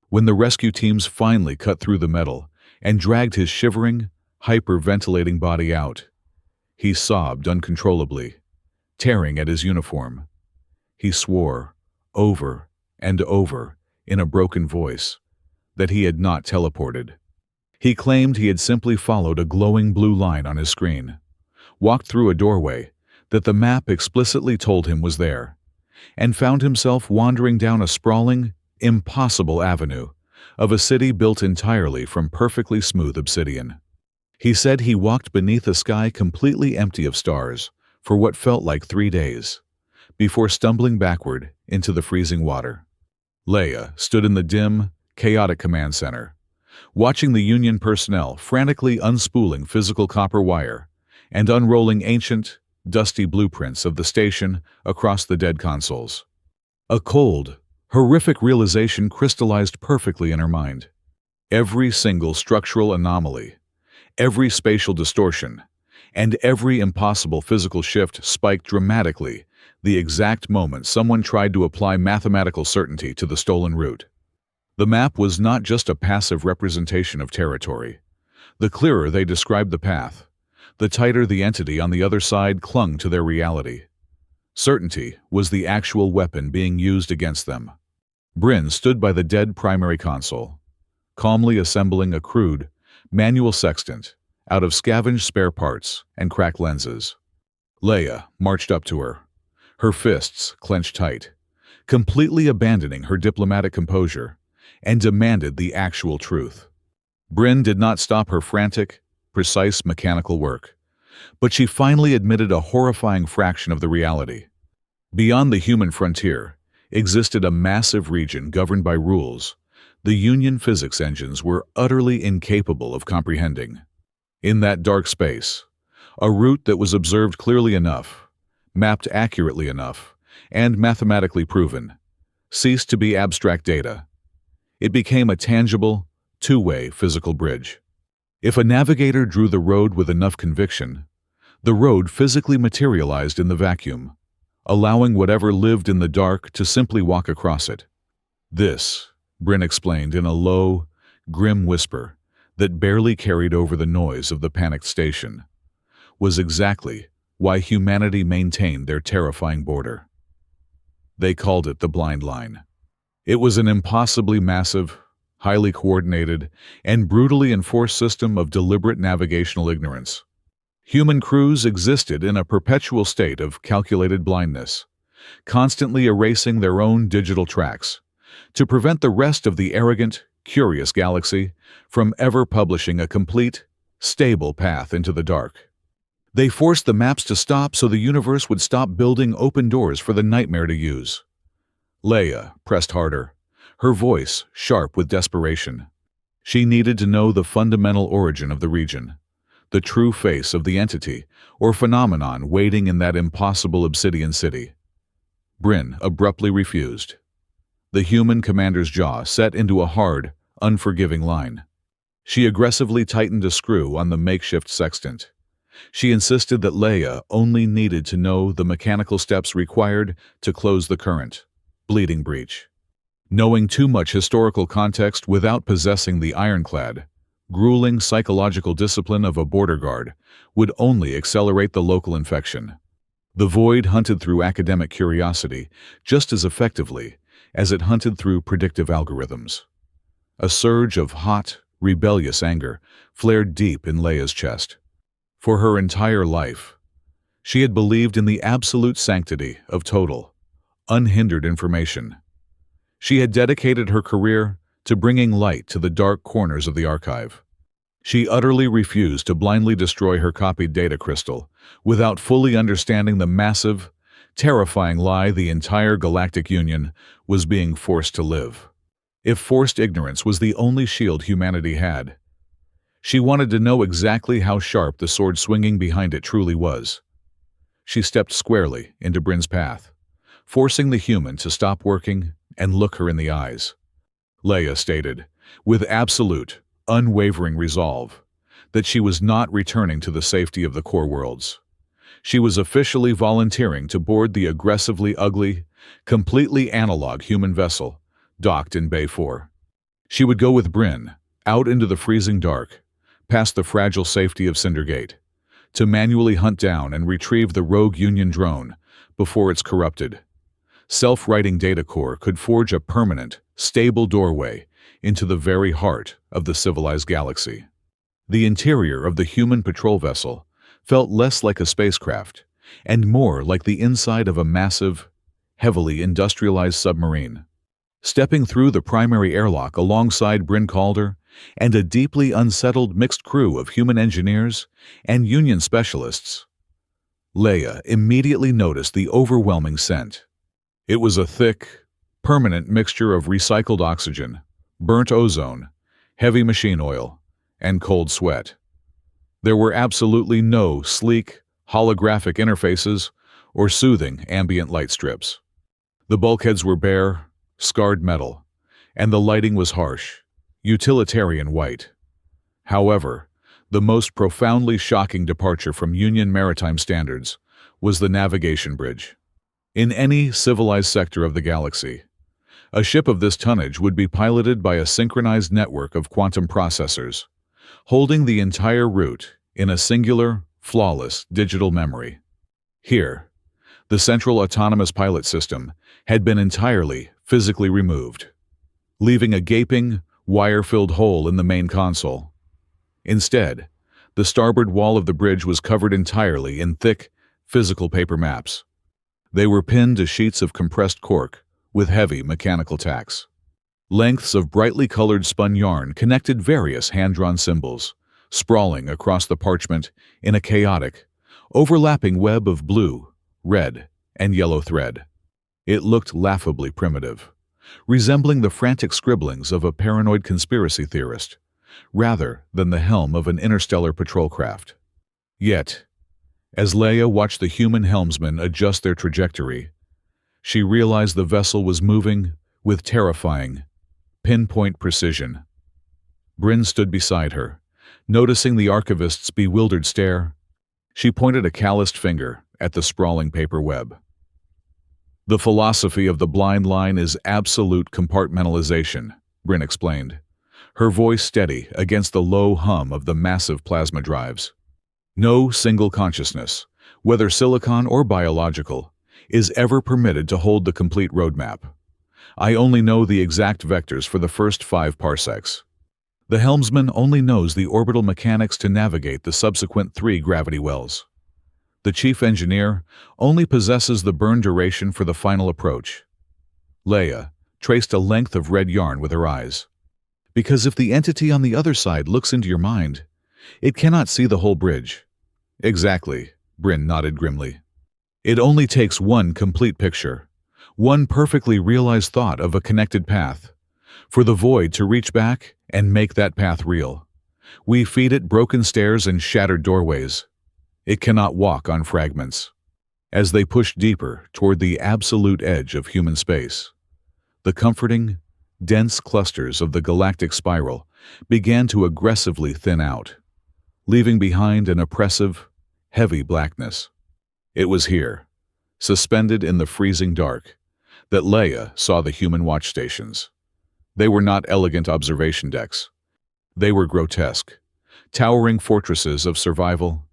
When the rescue teams finally cut through the metal and dragged his shivering, hyperventilating body out, he sobbed uncontrollably, tearing at his uniform. He swore, over and over, in a broken voice, that he had not teleported. He claimed he had simply followed a glowing blue line on his screen, walked through a doorway that the map explicitly told him was there, and found himself wandering down a sprawling, impossible avenue of a city built entirely from perfectly smooth obsidian. He said he walked beneath a sky completely empty of stars for what felt like 3 days, before stumbling backward into the freezing water. Lheya stood in the dim, chaotic command center, watching the Union personnel frantically unspooling physical copper wire and unrolling ancient, dusty blueprints of the station across the dead consoles. A cold, horrific realization crystallized perfectly in her mind. Every single structural anomaly, every spatial distortion, and every impossible physical shift spiked dramatically the exact moment someone tried to apply mathematical certainty to the stolen route. The map was not just a passive representation of territory. The clearer they described the path, the tighter the entity on the other side clung to their reality. Certainty was the actual weapon being used against them. Bryn stood by the dead primary console, calmly assembling a crude, manual sextant out of scavenged spare parts and cracked lenses. Lheya marched up to her, her fists clenched tight, completely abandoning her diplomatic composure, and demanded the actual truth. Bryn did not stop her frantic, precise mechanical work, but she finally admitted a horrifying fraction of the reality. Beyond the human frontier existed a massive region governed by rules the Union physics engines were utterly incapable of comprehending. In that dark space, a route that was observed clearly enough, mapped accurately enough, and mathematically proven, ceased to be abstract data. It became a tangible, two-way physical bridge. If a navigator drew the road with enough conviction, the road physically materialized in the vacuum, allowing whatever lived in the dark to simply walk across it. This, Bryn explained in a low, grim whisper that barely carried over the noise of the panicked station, was exactly why humanity maintained their terrifying border. They called it the Blind Line. It was an impossibly massive, highly coordinated, and brutally enforced system of deliberate navigational ignorance. Human crews existed in a perpetual state of calculated blindness, constantly erasing their own digital tracks, to prevent the rest of the arrogant, curious galaxy from ever publishing a complete, stable path into the dark. They forced the maps to stop so the universe would stop building open doors for the nightmare to use. Lheya pressed harder, her voice sharp with desperation. She needed to know the fundamental origin of the region, the true face of the entity or phenomenon waiting in that impossible obsidian city. Bryn abruptly refused. The human commander's jaw set into a hard, unforgiving line. She aggressively tightened a screw on the makeshift sextant. She insisted that Lheya only needed to know the mechanical steps required to close the current, bleeding breach. Knowing too much historical context without possessing the ironclad, grueling psychological discipline of a border guard would only accelerate the local infection. The void hunted through academic curiosity just as effectively as it hunted through predictive algorithms. A surge of hot, rebellious anger flared deep in Lheya's chest. For her entire life, she had believed in the absolute sanctity of total, unhindered information. She had dedicated her career to bringing light to the dark corners of the archive. She utterly refused to blindly destroy her copied data crystal without fully understanding the massive, terrifying lie the entire Galactic Union was being forced to live. If forced ignorance was the only shield humanity had, she wanted to know exactly how sharp the sword swinging behind it truly was. She stepped squarely into Bryn's path, forcing the human to stop working and look her in the eyes. Lheya stated, with absolute, unwavering resolve, that she was not returning to the safety of the core worlds. She was officially volunteering to board the aggressively ugly, completely analog human vessel docked in Bay 4. She would go with Bryn out into the freezing dark, past the fragile safety of Cindergate, to manually hunt down and retrieve the rogue Union drone before its corrupted, self-writing data core could forge a permanent, stable doorway into the very heart of the civilized galaxy. The interior of the human patrol vessel felt less like a spacecraft and more like the inside of a massive, heavily industrialized submarine. Stepping through the primary airlock alongside Bryn Calder and a deeply unsettled mixed crew of human engineers and Union specialists, Lheya immediately noticed the overwhelming scent. It was a thick, permanent mixture of recycled oxygen, burnt ozone, heavy machine oil, and cold sweat. There were absolutely no sleek, holographic interfaces or soothing ambient light strips. The bulkheads were bare, scarred metal, and the lighting was harsh, utilitarian white. However, the most profoundly shocking departure from Union maritime standards was the navigation bridge. In any civilized sector of the galaxy, a ship of this tonnage would be piloted by a synchronized network of quantum processors, holding the entire route in a singular, flawless digital memory. Here, the central autonomous pilot system had been entirely physically removed, leaving a gaping, wire-filled hole in the main console. Instead, the starboard wall of the bridge was covered entirely in thick, physical paper maps. They were pinned to sheets of compressed cork with heavy mechanical tacks. Lengths of brightly colored spun yarn connected various hand-drawn symbols, sprawling across the parchment in a chaotic, overlapping web of blue, red, and yellow thread. It looked laughably primitive, resembling the frantic scribblings of a paranoid conspiracy theorist, rather than the helm of an interstellar patrol craft. Yet, as Lheya watched the human helmsmen adjust their trajectory, she realized the vessel was moving with terrifying, pinpoint precision. Bryn stood beside her, noticing the archivist's bewildered stare. She pointed a calloused finger at the sprawling paper web. "The philosophy of the blind line is absolute compartmentalization," Bryn explained, her voice steady against the low hum of the massive plasma drives. "No single consciousness, whether silicon or biological, is ever permitted to hold the complete roadmap. I only know the exact vectors for the first 5 parsecs. The helmsman only knows the orbital mechanics to navigate the subsequent 3 gravity wells. The chief engineer only possesses the burn duration for the final approach." Lheya traced a length of red yarn with her eyes. "Because if the entity on the other side looks into your mind, it cannot see the whole bridge." "Exactly," Bryn nodded grimly. "It only takes one complete picture, one perfectly realized thought of a connected path, for the void to reach back and make that path real. We feed it broken stairs and shattered doorways. It cannot walk on fragments." As they pushed deeper toward the absolute edge of human space, the comforting, dense clusters of the galactic spiral began to aggressively thin out, leaving behind an oppressive, heavy blackness. It was here, suspended in the freezing dark, that Lheya saw the human watch stations. They were not elegant observation decks. They were grotesque, towering fortresses of survival,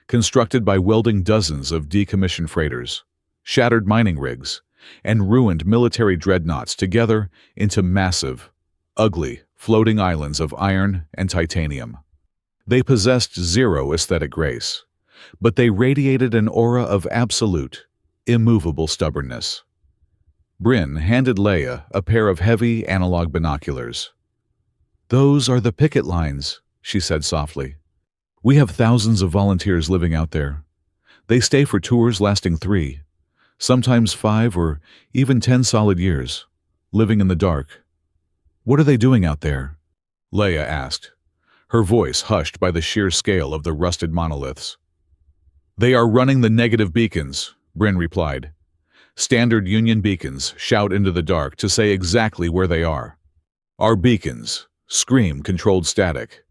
constructed by welding dozens of decommissioned freighters, shattered mining rigs, and ruined military dreadnoughts together into massive, ugly, floating islands of iron and titanium. They possessed zero aesthetic grace, but they radiated an aura of absolute, immovable stubbornness. Bryn handed Lheya a pair of heavy analog binoculars. "Those are the picket lines," she said softly. "We have thousands of volunteers living out there. They stay for tours lasting 3, sometimes 5 or even 10 solid years, living in the dark." "What are they doing out there?" Lheya asked, her voice hushed by the sheer scale of the rusted monoliths. "They are running the negative beacons," Bryn replied. "Standard Union beacons shout into the dark to say exactly where they are. Our beacons scream controlled static.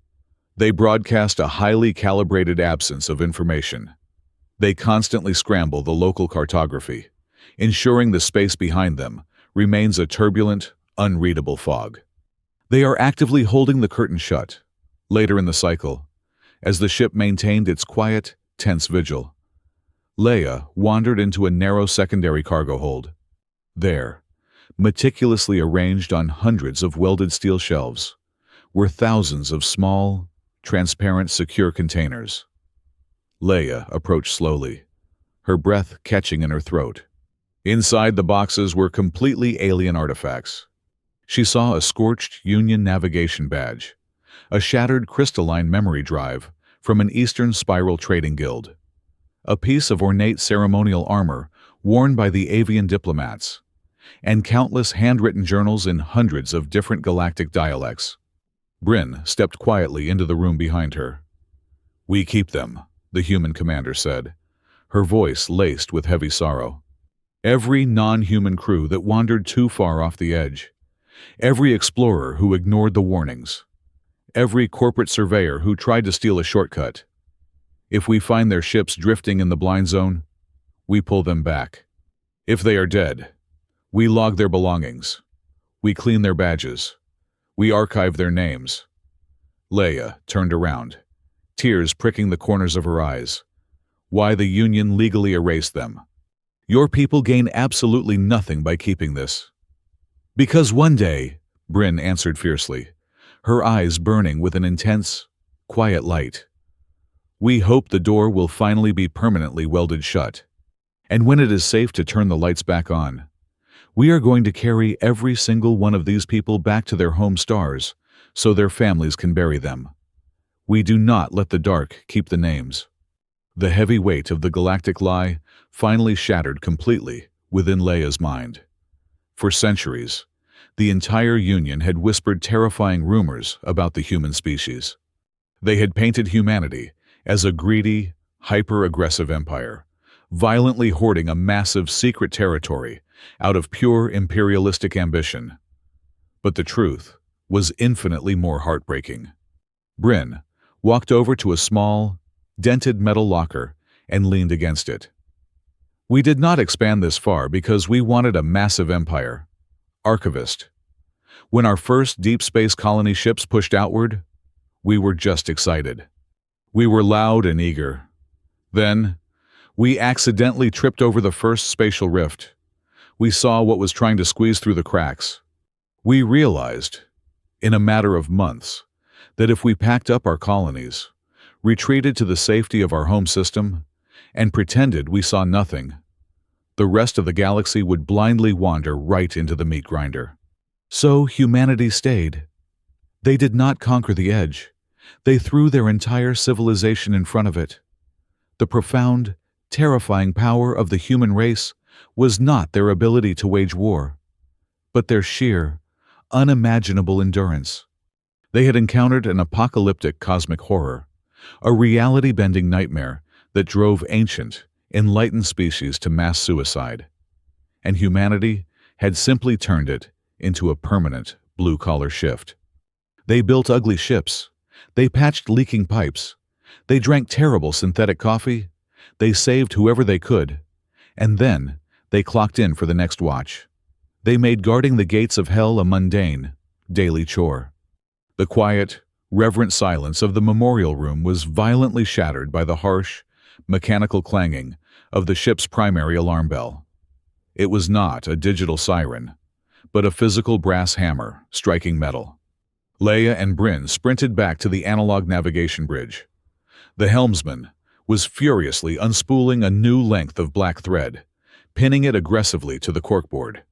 They broadcast a highly calibrated absence of information. They constantly scramble the local cartography, ensuring the space behind them remains a turbulent, unreadable fog. They are actively holding the curtain shut, later in the cycle, as the ship maintained its quiet, tense vigil. Lheya wandered into a narrow secondary cargo hold. There, meticulously arranged on hundreds of welded steel shelves, were thousands of small, transparent, secure containers. Lheya approached slowly, her breath catching in her throat. Inside the boxes were completely alien artifacts. She saw a scorched Union navigation badge, a shattered crystalline memory drive from an Eastern Spiral trading guild, a piece of ornate ceremonial armor worn by the avian diplomats, and countless handwritten journals in hundreds of different galactic dialects. Bryn stepped quietly into the room behind her. "We keep them," the human commander said, her voice laced with heavy sorrow. "Every non-human crew that wandered too far off the edge, every explorer who ignored the warnings, every corporate surveyor who tried to steal a shortcut. If we find their ships drifting in the blind zone, we pull them back. If they are dead, we log their belongings. We clean their badges. We archive their names." Lheya turned around, tears pricking the corners of her eyes. "Why the Union legally erased them. Your people gain absolutely nothing by keeping this." "Because one day," Bryn answered fiercely, her eyes burning with an intense, quiet light, "we hope the door will finally be permanently welded shut. And when it is safe to turn the lights back on, we are going to carry every single one of these people back to their home stars so their families can bury them. We do not let the dark keep the names." The heavy weight of the galactic lie finally shattered completely within Lheya's mind. For centuries, The entire Union had whispered terrifying rumors about the human species. They had painted humanity as a greedy, hyper-aggressive empire, violently hoarding a massive secret territory out of pure imperialistic ambition. But the truth was infinitely more heartbreaking. Bryn walked over to a small, dented metal locker and leaned against it. We did not expand this far because we wanted a massive empire. Archivist. When our first deep space colony ships pushed outward, we were just excited. We were loud and eager. Then, we accidentally tripped over the first spatial rift. We saw what was trying to squeeze through the cracks. We realized, in a matter of months, that if we packed up our colonies, retreated to the safety of our home system, and pretended we saw nothing, the rest of the galaxy would blindly wander right into the meat grinder. So humanity stayed. They did not conquer the edge. They threw their entire civilization in front of it. The profound, terrifying power of the human race was not their ability to wage war, but their sheer, unimaginable endurance. They had encountered an apocalyptic cosmic horror, a reality-bending nightmare that drove ancient, enlightened species to mass suicide, and humanity had simply turned it into a permanent blue-collar shift. They built ugly ships, they patched leaking pipes, they drank terrible synthetic coffee, they saved whoever they could, and then they clocked in for the next watch. They made guarding the gates of hell a mundane, daily chore. The quiet, reverent silence of the memorial room was violently shattered by the harsh, mechanical clanging of the ship's primary alarm bell. It was not a digital siren, but a physical brass hammer striking metal. Lheya and Bryn sprinted back to the analog navigation bridge. The helmsman was furiously unspooling a new length of black thread, pinning it aggressively to the corkboard.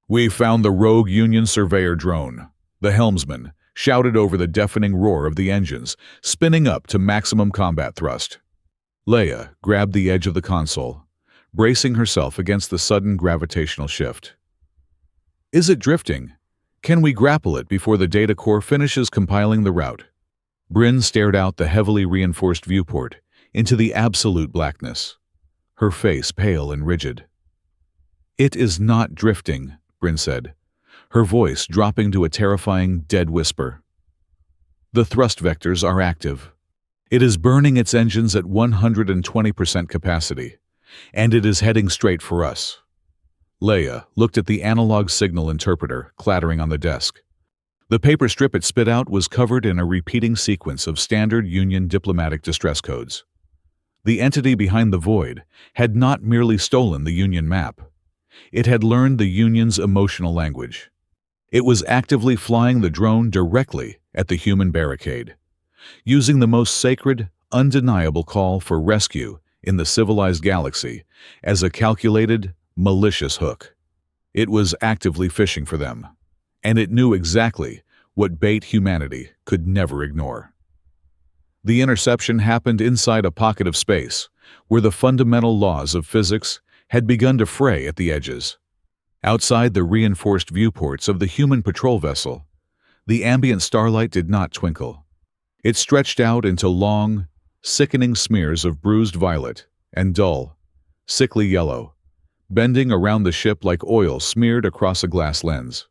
"We found the rogue Union surveyor drone," the helmsman shouted over the deafening roar of the engines, spinning up to maximum combat thrust. Lheya grabbed the edge of the console, bracing herself against the sudden gravitational shift. "Is it drifting? Can we grapple it before the data core finishes compiling the route?" Bryn stared out the heavily reinforced viewport into the absolute blackness, her face pale and rigid. "It is not drifting," Bryn said, her voice dropping to a terrifying, dead whisper. "The thrust vectors are active. It is burning its engines at 120% capacity, and it is heading straight for us." Lheya looked at the analog signal interpreter clattering on the desk. The paper strip it spit out was covered in a repeating sequence of standard Union diplomatic distress codes. The entity behind the void had not merely stolen the Union map. It had learned the Union's emotional language. It was actively flying the drone directly at the human barricade, using the most sacred, undeniable call for rescue in the civilized galaxy as a calculated, malicious hook. It was actively fishing for them, and it knew exactly what bait humanity could never ignore. The interception happened inside a pocket of space, where the fundamental laws of physics had begun to fray at the edges. Outside the reinforced viewports of the human patrol vessel, the ambient starlight did not twinkle. It stretched out into long, sickening smears of bruised violet and dull, sickly yellow, bending around the ship like oil smeared across a glass lens.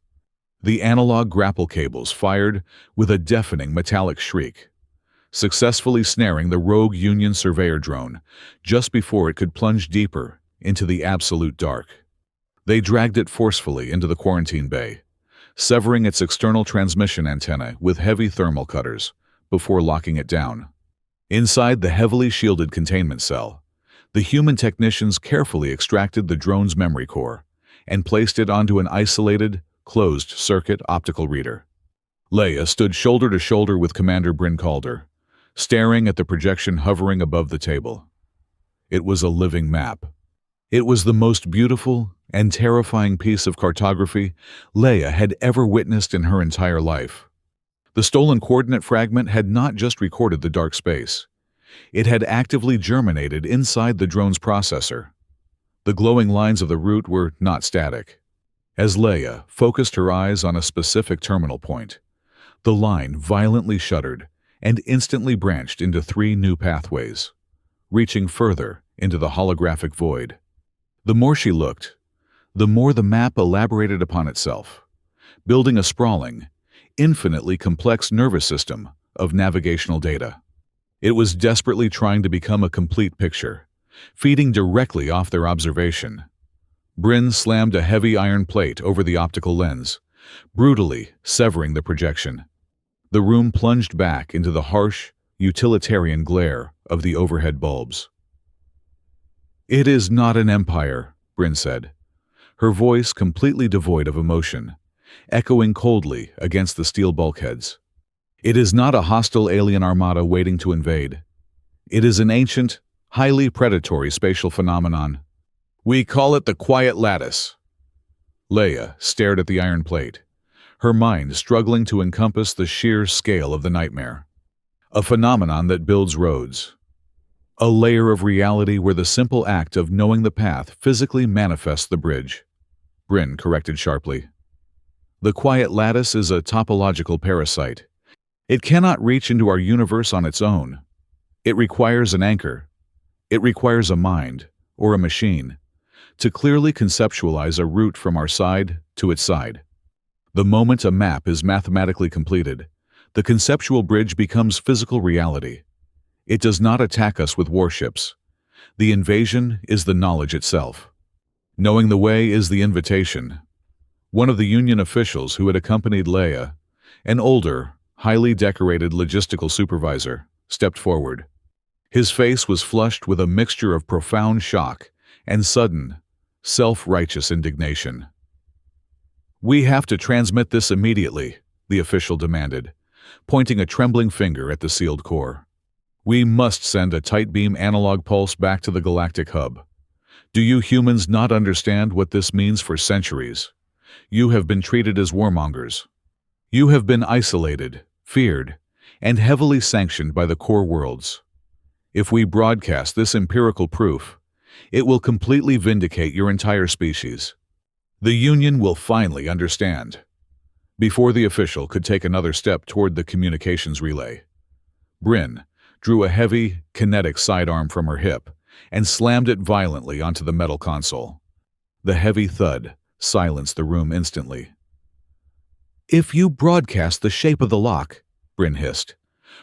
The analog grapple cables fired with a deafening metallic shriek, successfully snaring the rogue Union surveyor drone just before it could plunge deeper into the absolute dark. They dragged it forcefully into the quarantine bay, severing its external transmission antenna with heavy thermal cutters before locking it down. Inside the heavily shielded containment cell, the human technicians carefully extracted the drone's memory core and placed it onto an isolated, closed-circuit optical reader. Lheya stood shoulder to shoulder with Commander Bryn Calder, staring at the projection hovering above the table. It was a living map. It was the most beautiful and terrifying piece of cartography Lheya had ever witnessed in her entire life. The stolen coordinate fragment had not just recorded the dark space. It had actively germinated inside the drone's processor. The glowing lines of the route were not static. As Lheya focused her eyes on a specific terminal point, the line violently shuddered and instantly branched into 3 new pathways, reaching further into the holographic void. The more she looked, the more the map elaborated upon itself, building a sprawling, infinitely complex nervous system of navigational data. It was desperately trying to become a complete picture, feeding directly off their observation. Bryn slammed a heavy iron plate over the optical lens, brutally severing the projection. The room plunged back into the harsh, utilitarian glare of the overhead bulbs. "It is not an empire," Bryn said, her voice completely devoid of emotion, echoing coldly against the steel bulkheads. "It is not a hostile alien armada waiting to invade. It is an ancient, highly predatory spatial phenomenon. We call it the quiet lattice." Lheya stared at the iron plate, her mind struggling to encompass the sheer scale of the nightmare. A phenomenon that builds roads. A layer of reality where the simple act of knowing the path physically manifests the bridge. Bryn corrected sharply. "The quiet lattice is a topological parasite. It cannot reach into our universe on its own. It requires an anchor. It requires a mind, or a machine, to clearly conceptualize a route from our side to its side. The moment a map is mathematically completed, the conceptual bridge becomes physical reality. It does not attack us with warships. The invasion is the knowledge itself. Knowing the way is the invitation." One of the Union officials who had accompanied Lheya, an older, highly decorated logistical supervisor, stepped forward. His face was flushed with a mixture of profound shock and sudden, self-righteous indignation. "We have to transmit this immediately," the official demanded, pointing a trembling finger at the sealed core. "We must send a tight beam analog pulse back to the galactic hub. Do you humans not understand what this means for centuries? You have been treated as warmongers. You have been isolated, feared, and heavily sanctioned by the core worlds. If we broadcast this empirical proof, it will completely vindicate your entire species. The Union will finally understand." Before the official could take another step toward the communications relay, Bryn drew a heavy, kinetic sidearm from her hip and slammed it violently onto the metal console. The heavy thud silenced the room instantly. "If you broadcast the shape of the lock," Bryn hissed,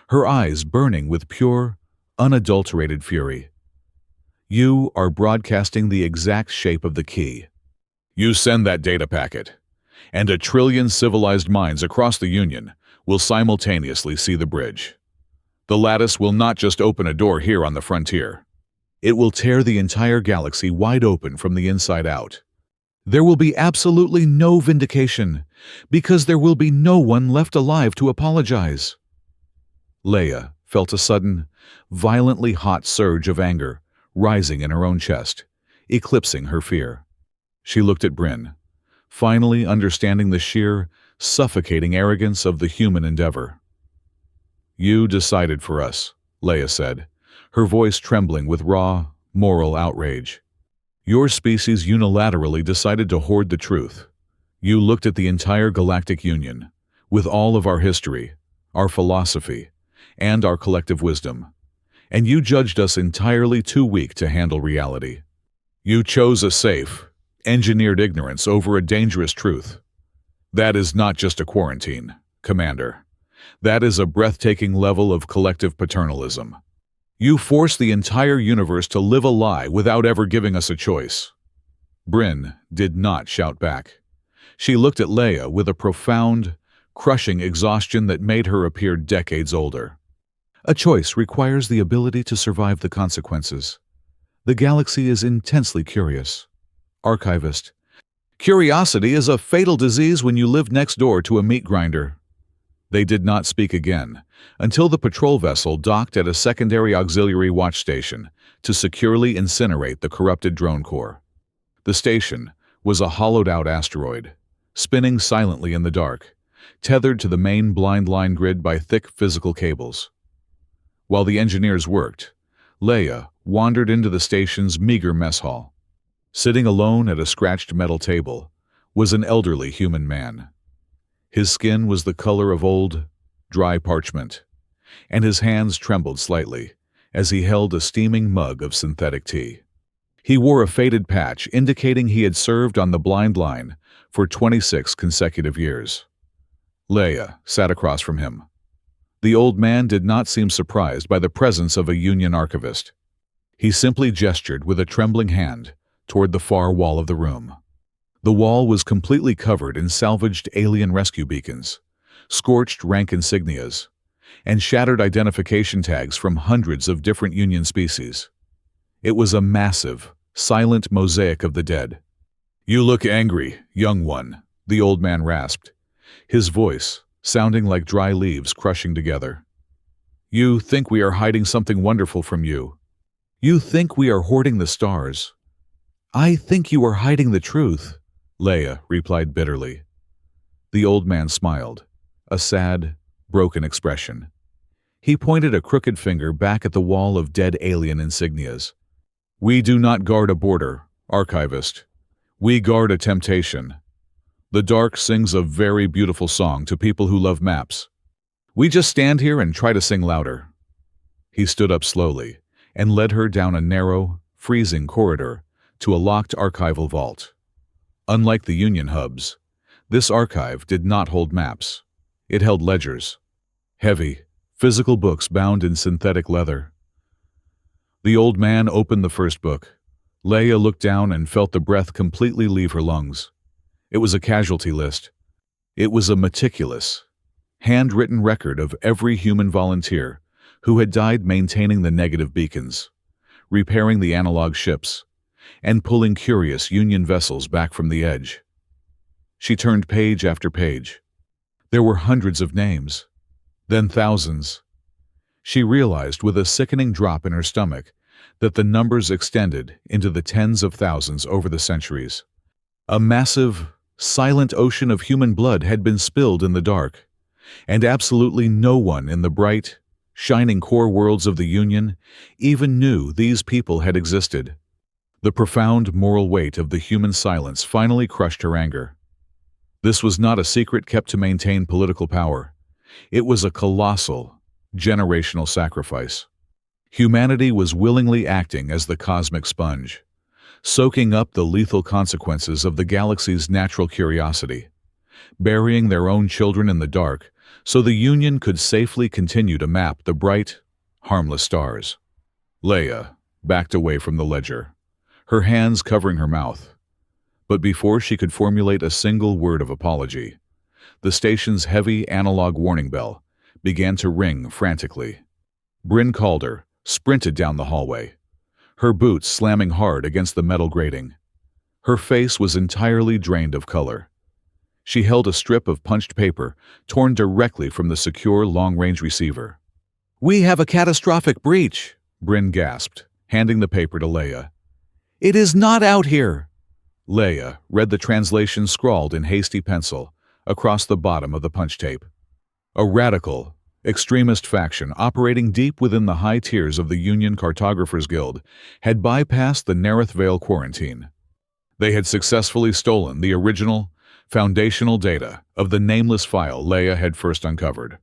her eyes burning with pure, unadulterated fury, "you are broadcasting the exact shape of the key. You send that data packet, and 1 trillion civilized minds across the Union will simultaneously see the bridge. The lattice will not just open a door here on the frontier. It will tear the entire galaxy wide open from the inside out. There will be absolutely no vindication, because there will be no one left alive to apologize." Lheya felt a sudden, violently hot surge of anger rising in her own chest, eclipsing her fear. She looked at Bryn, finally understanding the sheer, suffocating arrogance of the human endeavor. "You decided for us," Lheya said, her voice trembling with raw, moral outrage. "Your species unilaterally decided to hoard the truth. You looked at the entire Galactic Union, with all of our history, our philosophy, and our collective wisdom, and you judged us entirely too weak to handle reality. You chose a safe, engineered ignorance over a dangerous truth. That is not just a quarantine, Commander. That is a breathtaking level of collective paternalism. You forced the entire universe to live a lie without ever giving us a choice." Bryn did not shout back. She looked at Lheya with a profound, crushing exhaustion that made her appear decades older. "A choice requires the ability to survive the consequences. The galaxy is intensely curious. Archivist. Curiosity is a fatal disease when you live next door to a meat grinder." They did not speak again until the patrol vessel docked at a secondary auxiliary watch station to securely incinerate the corrupted drone core. The station was a hollowed-out asteroid, spinning silently in the dark, tethered to the main blind line grid by thick physical cables. While the engineers worked, Lheya wandered into the station's meager mess hall. Sitting alone at a scratched metal table, was an elderly human man. His skin was the color of old, dry parchment, and his hands trembled slightly as he held a steaming mug of synthetic tea. He wore a faded patch indicating he had served on the Blind Line for 26 consecutive years. Lheya sat across from him. The old man did not seem surprised by the presence of a Union archivist. He simply gestured with a trembling hand toward the far wall of the room. The wall was completely covered in salvaged alien rescue beacons, scorched rank insignias, and shattered identification tags from hundreds of different Union species. It was a massive, silent mosaic of the dead. "You look angry, young one," the old man rasped, his voice sounding like dry leaves crushing together. "You think we are hiding something wonderful from you. You think we are hoarding the stars. I think you are hiding the truth," Lheya replied bitterly. The old man smiled, a sad, broken expression. He pointed a crooked finger back at the wall of dead alien insignias. "We do not guard a border, archivist. We guard a temptation. The dark sings a very beautiful song to people who love maps. We just stand here and try to sing louder." He stood up slowly and led her down a narrow, freezing corridor to a locked archival vault. Unlike the Union hubs, this archive did not hold maps. It held ledgers, heavy, physical books bound in synthetic leather. The old man opened the first book. Lheya looked down and felt the breath completely leave her lungs. It was a casualty list. It was a meticulous, handwritten record of every human volunteer who had died maintaining the negative beacons, repairing the analog ships, and pulling curious Union vessels back from the edge. She turned page after page. There were hundreds of names, then thousands. She realized with a sickening drop in her stomach that the numbers extended into the tens of thousands over the centuries. A massive, silent ocean of human blood had been spilled in the dark, and absolutely no one in the bright, shining core worlds of the Union even knew these people had existed. The profound moral weight of the human silence finally crushed her anger. This was not a secret kept to maintain political power. It was a colossal, generational sacrifice. Humanity was willingly acting as the cosmic sponge, soaking up the lethal consequences of the galaxy's natural curiosity, burying their own children in the dark so the Union could safely continue to map the bright, harmless stars. Lheya backed away from the ledger, her hands covering her mouth. But before she could formulate a single word of apology, the station's heavy analog warning bell began to ring frantically. Bryn Calder sprinted down the hallway, her boots slamming hard against the metal grating. Her face was entirely drained of color. She held a strip of punched paper torn directly from the secure long-range receiver. "We have a catastrophic breach," Bryn gasped, handing the paper to Lheya. "It is not out here." Lheya read the translation scrawled in hasty pencil across the bottom of the punch tape. A radical, extremist faction operating deep within the high tiers of the Union Cartographers Guild had bypassed the Nareth Veil quarantine. They had successfully stolen the original, foundational data of the nameless file Lheya had first uncovered,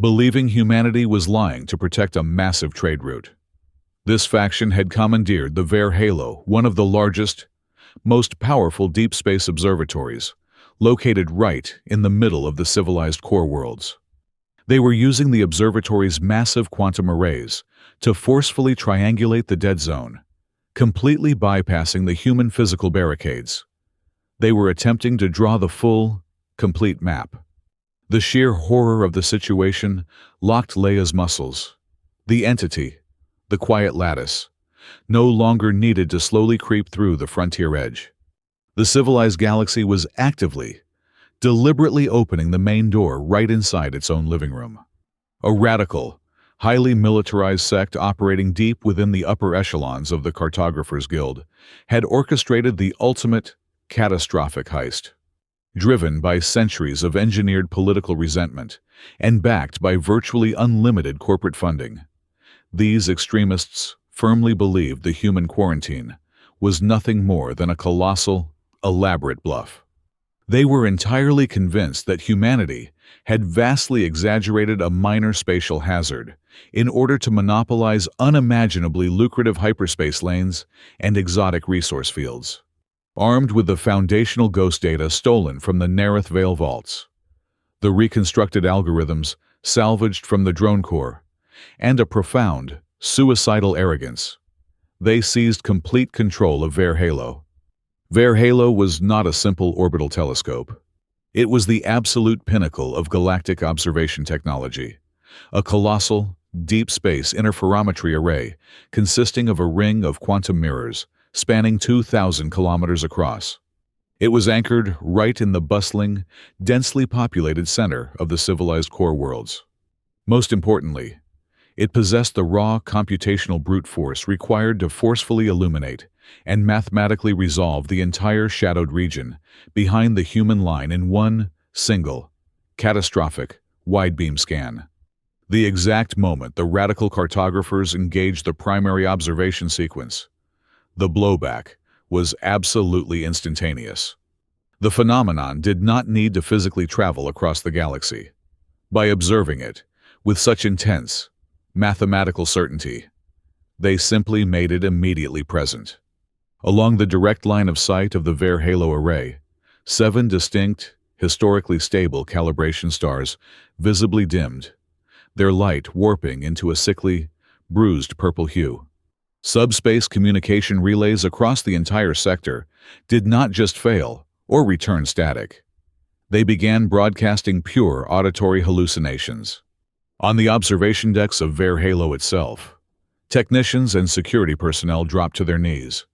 believing humanity was lying to protect a massive trade route. This faction had commandeered the Ver Halo, one of the largest, most powerful deep space observatories, located right in the middle of the civilized core worlds. They were using the observatory's massive quantum arrays to forcefully triangulate the dead zone, completely bypassing the human physical barricades. They were attempting to draw the full, complete map. The sheer horror of the situation locked Lheya's muscles. The entity, the quiet lattice, no longer needed to slowly creep through the frontier edge. The civilized galaxy was actively, deliberately opening the main door right inside its own living room. A radical, highly militarized sect operating deep within the upper echelons of the Cartographers Guild had orchestrated the ultimate, catastrophic heist. Driven by centuries of engineered political resentment and backed by virtually unlimited corporate funding, these extremists firmly believed the human quarantine was nothing more than a colossal, elaborate bluff. They were entirely convinced that humanity had vastly exaggerated a minor spatial hazard in order to monopolize unimaginably lucrative hyperspace lanes and exotic resource fields. Armed with the foundational ghost data stolen from the Nareth Veil vaults, the reconstructed algorithms salvaged from the drone core, and a profound, suicidal arrogance, they seized complete control of Halo. Halo was not a simple orbital telescope. It was the absolute pinnacle of galactic observation technology, a colossal, deep space interferometry array consisting of a ring of quantum mirrors spanning 2,000 kilometers across. It was anchored right in the bustling, densely populated center of the civilized core worlds. Most importantly, it possessed the raw computational brute force required to forcefully illuminate and mathematically resolve the entire shadowed region behind the human line in one single, catastrophic, wide-beam scan. The exact moment the radical cartographers engaged the primary observation sequence, the blowback was absolutely instantaneous. The phenomenon did not need to physically travel across the galaxy. By observing it with such intense, mathematical certainty, they simply made it immediately present. Along the direct line of sight of the Halo array, 7 distinct, historically stable calibration stars visibly dimmed, their light warping into a sickly, bruised purple hue. Subspace communication relays across the entire sector did not just fail or return static. They began broadcasting pure auditory hallucinations. On the observation decks of Halo itself, technicians and security personnel dropped to their knees,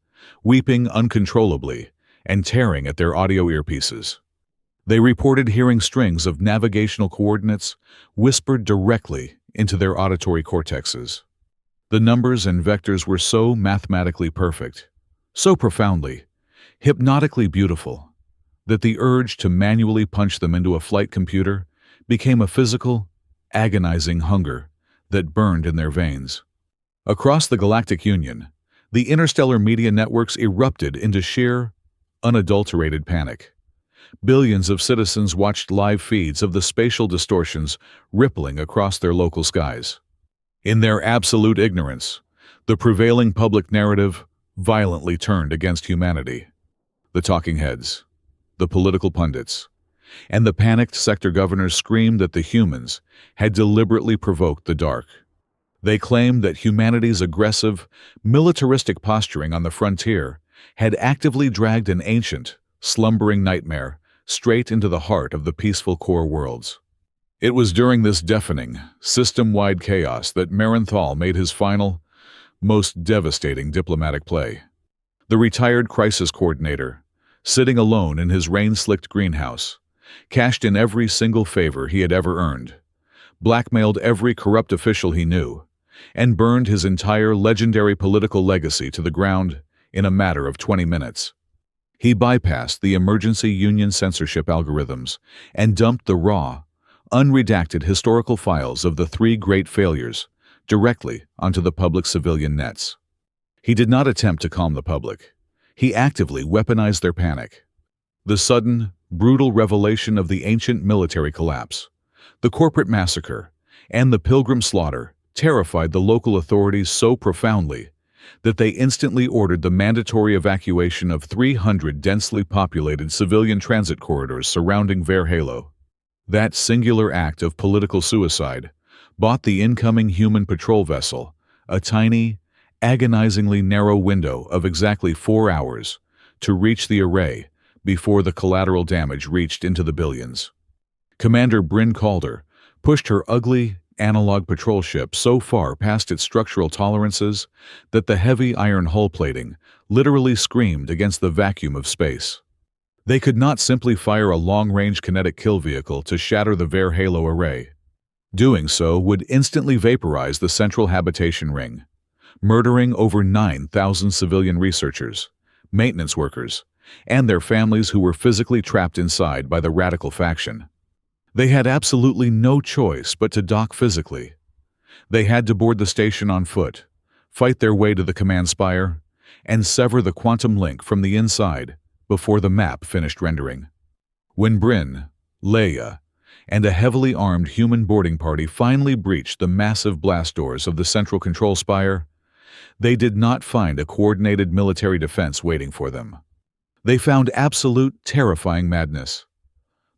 weeping uncontrollably and tearing at their audio earpieces. They reported hearing strings of navigational coordinates whispered directly into their auditory cortexes. The numbers and vectors were so mathematically perfect, so profoundly, hypnotically beautiful, that the urge to manually punch them into a flight computer became a physical, agonizing hunger that burned in their veins. Across the Galactic Union, the interstellar media networks erupted into sheer, unadulterated panic. Billions of citizens watched live feeds of the spatial distortions rippling across their local skies. In their absolute ignorance, the prevailing public narrative violently turned against humanity. The talking heads, the political pundits, and the panicked sector governors screamed that the humans had deliberately provoked the dark. They claimed that humanity's aggressive, militaristic posturing on the frontier had actively dragged an ancient, slumbering nightmare straight into the heart of the peaceful core worlds. It was during this deafening, system-wide chaos that Nareth made his final, most devastating diplomatic play. The retired crisis coordinator, sitting alone in his rain-slicked greenhouse, cashed in every single favor he had ever earned, blackmailed every corrupt official he knew, and burned his entire legendary political legacy to the ground in a matter of 20 minutes. He bypassed the emergency union censorship algorithms and dumped the raw, unredacted historical files of the 3 great failures directly onto the public civilian nets. He did not attempt to calm the public. He actively weaponized their panic. The sudden, brutal revelation of the ancient military collapse, the corporate massacre, and the pilgrim slaughter terrified the local authorities so profoundly that they instantly ordered the mandatory evacuation of 300 densely populated civilian transit corridors surrounding Halo. That singular act of political suicide bought the incoming human patrol vessel a tiny, agonizingly narrow window of exactly 4 hours to reach the array before the collateral damage reached into the billions. Commander Bryn Calder pushed her ugly, analog patrol ship so far past its structural tolerances that the heavy iron hull plating literally screamed against the vacuum of space. They could not simply fire a long-range kinetic kill vehicle to shatter the Halo array. Doing so would instantly vaporize the central habitation ring, murdering over 9,000 civilian researchers, maintenance workers, and their families who were physically trapped inside by the radical faction. They had absolutely no choice but to dock physically. They had to board the station on foot, fight their way to the command spire, and sever the quantum link from the inside before the map finished rendering. When Bryn, Lheya, and a heavily armed human boarding party finally breached the massive blast doors of the central control spire, they did not find a coordinated military defense waiting for them. They found absolute, terrifying madness.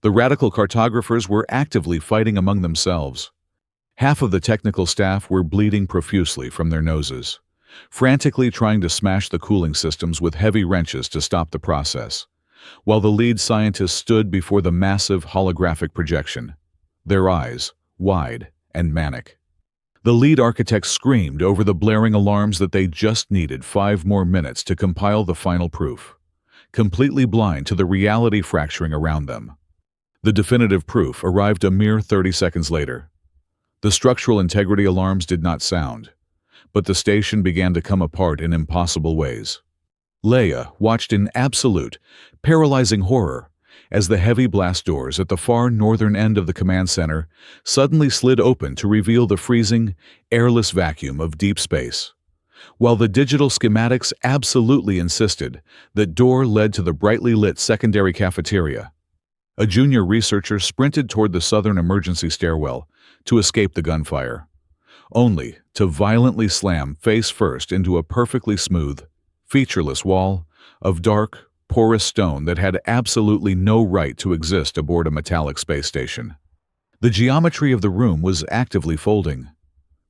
The radical cartographers were actively fighting among themselves. Half of the technical staff were bleeding profusely from their noses, frantically trying to smash the cooling systems with heavy wrenches to stop the process, while the lead scientists stood before the massive holographic projection, their eyes wide and manic. The lead architect screamed over the blaring alarms that they just needed 5 more minutes to compile the final proof, completely blind to the reality fracturing around them. The definitive proof arrived a mere 30 seconds later. The structural integrity alarms did not sound, but the station began to come apart in impossible ways. Lheya watched in absolute, paralyzing horror as the heavy blast doors at the far northern end of the command center suddenly slid open to reveal the freezing, airless vacuum of deep space, while the digital schematics absolutely insisted that door led to the brightly lit secondary cafeteria. A junior researcher sprinted toward the southern emergency stairwell to escape the gunfire, only to violently slam face first into a perfectly smooth, featureless wall of dark, porous stone that had absolutely no right to exist aboard a metallic space station. The geometry of the room was actively folding.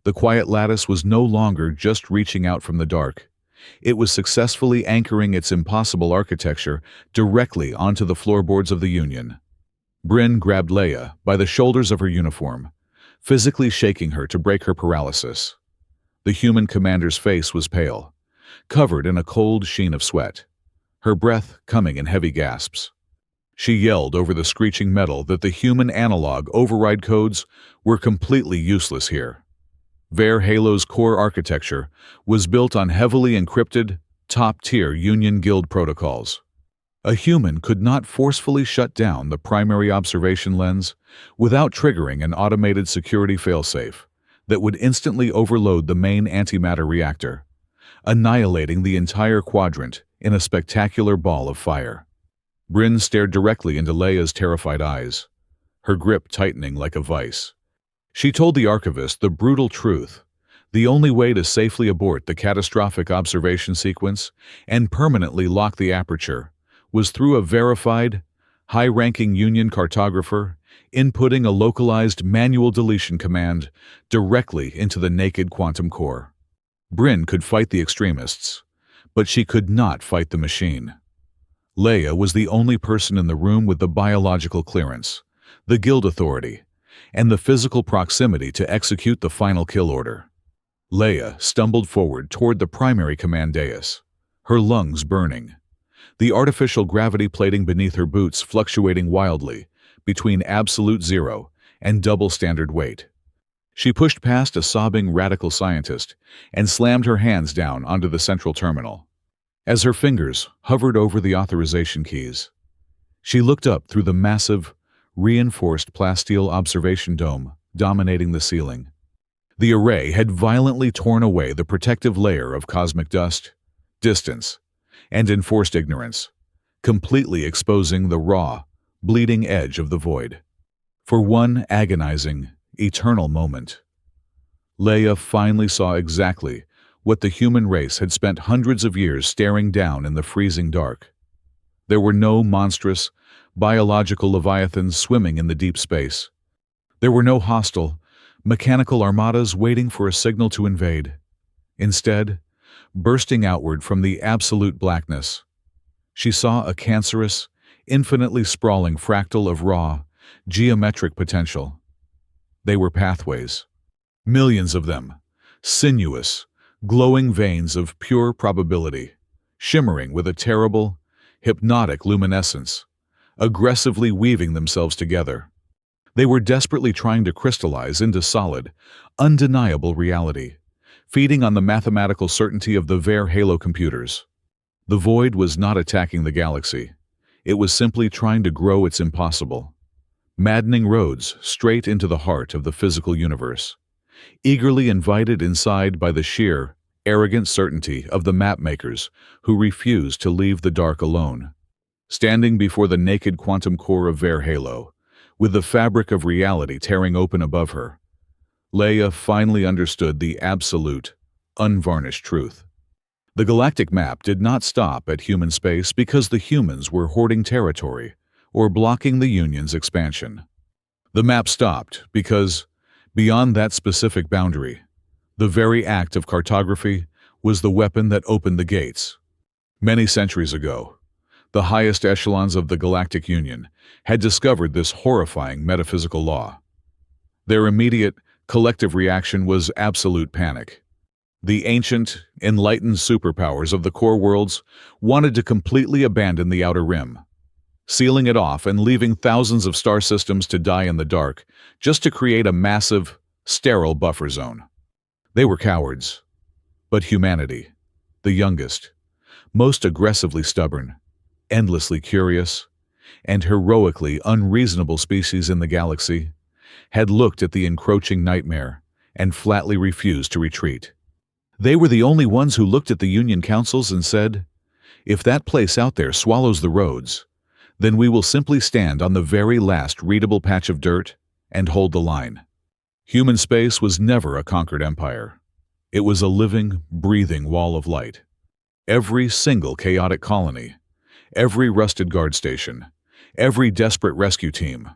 The quiet lattice was no longer just reaching out from the dark. It was successfully anchoring its impossible architecture directly onto the floorboards of the Union. Bryn grabbed Lheya by the shoulders of her uniform, physically shaking her to break her paralysis. The human commander's face was pale, covered in a cold sheen of sweat, her breath coming in heavy gasps. She yelled over the screeching metal that the human analog override codes were completely useless here. Ver Halo's core architecture was built on heavily encrypted, top-tier Union Guild protocols. A human could not forcefully shut down the primary observation lens without triggering an automated security failsafe that would instantly overload the main antimatter reactor, annihilating the entire quadrant in a spectacular ball of fire. Bryn stared directly into Lheya's terrified eyes, her grip tightening like a vice. She told the archivist the brutal truth. The only way to safely abort the catastrophic observation sequence and permanently lock the aperture was through a verified, high-ranking Union cartographer inputting a localized manual deletion command directly into the naked quantum core. Bryn could fight the extremists, but she could not fight the machine. Lheya was the only person in the room with the biological clearance, the guild authority, and the physical proximity to execute the final kill order. Lheya stumbled forward toward the primary command dais, her lungs burning, the artificial gravity plating beneath her boots fluctuating wildly between absolute zero and double standard weight. She pushed past a sobbing radical scientist and slammed her hands down onto the central terminal. As her fingers hovered over the authorization keys, she looked up through the massive, reinforced plasteel observation dome dominating the ceiling. The array had violently torn away the protective layer of cosmic dust, distance, and enforced ignorance, completely exposing the raw, bleeding edge of the void. For one agonizing, eternal moment, Lheya finally saw exactly what the human race had spent hundreds of years staring down in the freezing dark. There were no monstrous, biological leviathans swimming in the deep space. There were no hostile, mechanical armadas waiting for a signal to invade. Instead, bursting outward from the absolute blackness, she saw a cancerous, infinitely sprawling fractal of raw, geometric potential. They were pathways. Millions of them, sinuous, glowing veins of pure probability, shimmering with a terrible, hypnotic luminescence, aggressively weaving themselves together. They were desperately trying to crystallize into solid, undeniable reality, feeding on the mathematical certainty of the Ver Halo computers. The void was not attacking the galaxy. It was simply trying to grow its impossible, maddening roads straight into the heart of the physical universe, eagerly invited inside by the sheer, arrogant certainty of the map-makers who refused to leave the dark alone. Standing before the naked quantum core of Ver Halo, with the fabric of reality tearing open above her, Lheya finally understood the absolute, unvarnished truth. The galactic map did not stop at human space because the humans were hoarding territory or blocking the Union's expansion. The map stopped because, beyond that specific boundary, the very act of cartography was the weapon that opened the gates. Many centuries ago, the highest echelons of the Galactic Union had discovered this horrifying metaphysical law. Their immediate, collective reaction was absolute panic. The ancient, enlightened superpowers of the core worlds wanted to completely abandon the Outer Rim, sealing it off and leaving thousands of star systems to die in the dark just to create a massive, sterile buffer zone. They were cowards. But humanity, the youngest, most aggressively stubborn, endlessly curious, and heroically unreasonable species in the galaxy, had looked at the encroaching nightmare and flatly refused to retreat. They were the only ones who looked at the Union councils and said, "If that place out there swallows the roads, then we will simply stand on the very last readable patch of dirt and hold the line." Human space was never a conquered empire. It was a living, breathing wall of light. Every single chaotic colony, every rusted guard station, every desperate rescue team,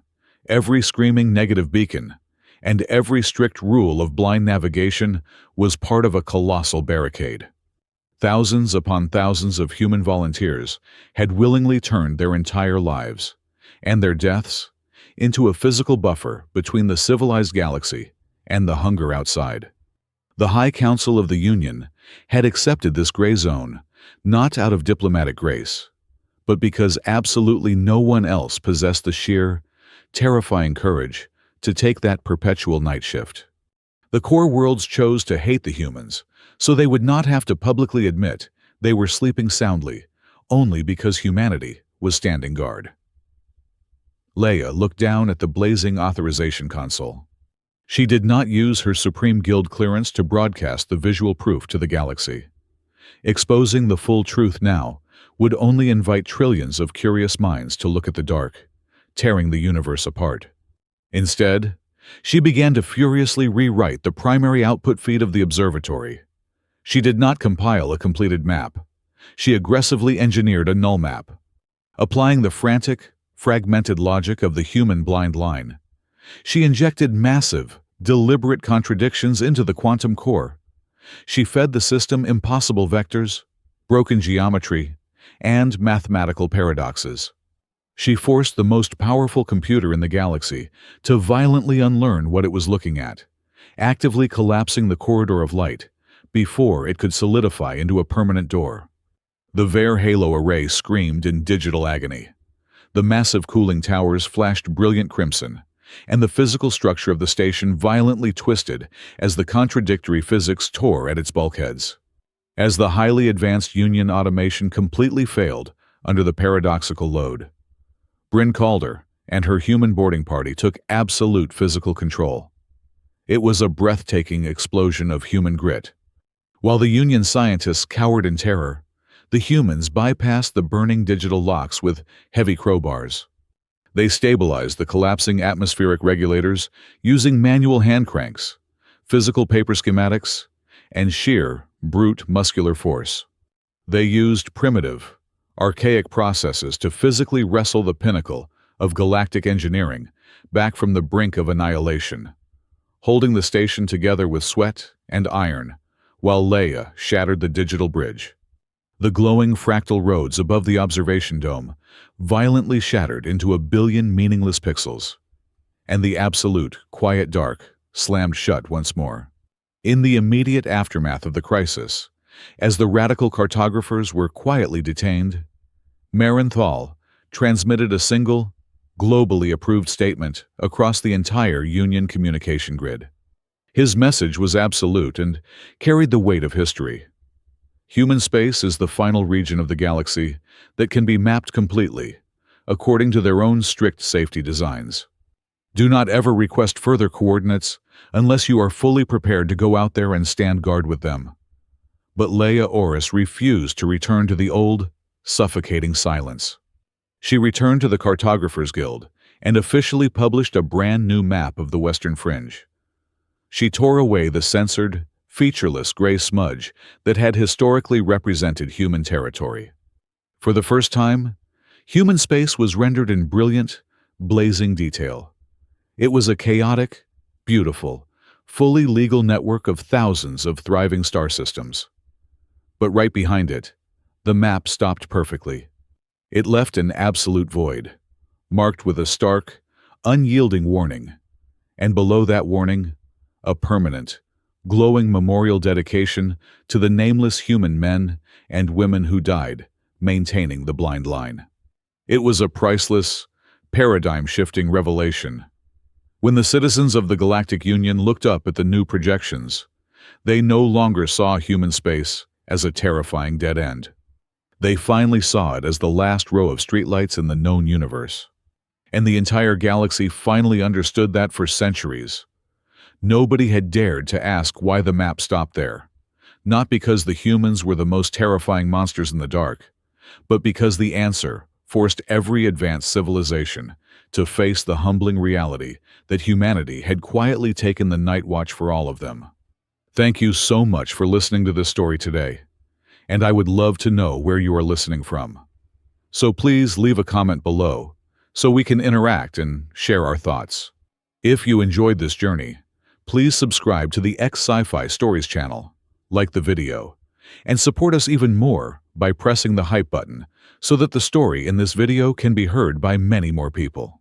every screaming negative beacon, and every strict rule of blind navigation was part of a colossal barricade. Thousands upon thousands of human volunteers had willingly turned their entire lives, and their deaths, into a physical buffer between the civilized galaxy and the hunger outside. The High Council of the Union had accepted this gray zone, not out of diplomatic grace, but because absolutely no one else possessed the sheer, terrifying courage to take that perpetual night shift. The core worlds chose to hate the humans, so they would not have to publicly admit they were sleeping soundly, only because humanity was standing guard. Lheya looked down at the blazing authorization console. She did not use her Supreme Guild clearance to broadcast the visual proof to the galaxy. Exposing the full truth now would only invite trillions of curious minds to look at the dark, tearing the universe apart. Instead, she began to furiously rewrite the primary output feed of the observatory. She did not compile a completed map. She aggressively engineered a null map. Applying the frantic, fragmented logic of the human blind line, she injected massive, deliberate contradictions into the quantum core. She fed the system impossible vectors, broken geometry, and mathematical paradoxes. She forced the most powerful computer in the galaxy to violently unlearn what it was looking at, actively collapsing the corridor of light before it could solidify into a permanent door. The Ver Halo array screamed in digital agony. The massive cooling towers flashed brilliant crimson, and the physical structure of the station violently twisted as the contradictory physics tore at its bulkheads. As the highly advanced Union automation completely failed under the paradoxical load, Bryn Calder and her human boarding party took absolute physical control. It was a breathtaking explosion of human grit. While the Union scientists cowered in terror, the humans bypassed the burning digital locks with heavy crowbars. They stabilized the collapsing atmospheric regulators using manual hand cranks, physical paper schematics, and sheer, brute muscular force. They used primitive, archaic processes to physically wrestle the pinnacle of galactic engineering back from the brink of annihilation, holding the station together with sweat and iron, while Lheya shattered the digital bridge. The glowing fractal roads above the observation dome violently shattered into a billion meaningless pixels, and the absolute, quiet dark slammed shut once more. In the immediate aftermath of the crisis, as the radical cartographers were quietly detained, Nareth Veil transmitted a single, globally approved statement across the entire Union communication grid. His message was absolute and carried the weight of history. Human space is the final region of the galaxy that can be mapped completely, according to their own strict safety designs. Do not ever request further coordinates unless you are fully prepared to go out there and stand guard with them. But Lheya Oris refused to return to the old, suffocating silence. She returned to the Cartographers Guild and officially published a brand new map of the Western Fringe. She tore away the censored, featureless gray smudge that had historically represented human territory. For the first time, human space was rendered in brilliant, blazing detail. It was a chaotic, beautiful, fully legal network of thousands of thriving star systems. But right behind it, the map stopped perfectly. It left an absolute void, marked with a stark, unyielding warning, and below that warning, a permanent, glowing memorial dedication to the nameless human men and women who died maintaining the blind line. It was a priceless, paradigm-shifting revelation. When the citizens of the Galactic Union looked up at the new projections, they no longer saw human space as a terrifying dead end. They finally saw it as the last row of streetlights in the known universe. And the entire galaxy finally understood that for centuries. Nobody had dared to ask why the map stopped there, not because the humans were the most terrifying monsters in the dark, but because the answer forced every advanced civilization to face the humbling reality that humanity had quietly taken the night watch for all of them. Thank you so much for listening to this story today, and I would love to know where you are listening from. So please leave a comment below so we can interact and share our thoughts. If you enjoyed this journey, please subscribe to the Sci-Fi Stories channel, like the video, and support us even more by pressing the hype button so that the story in this video can be heard by many more people.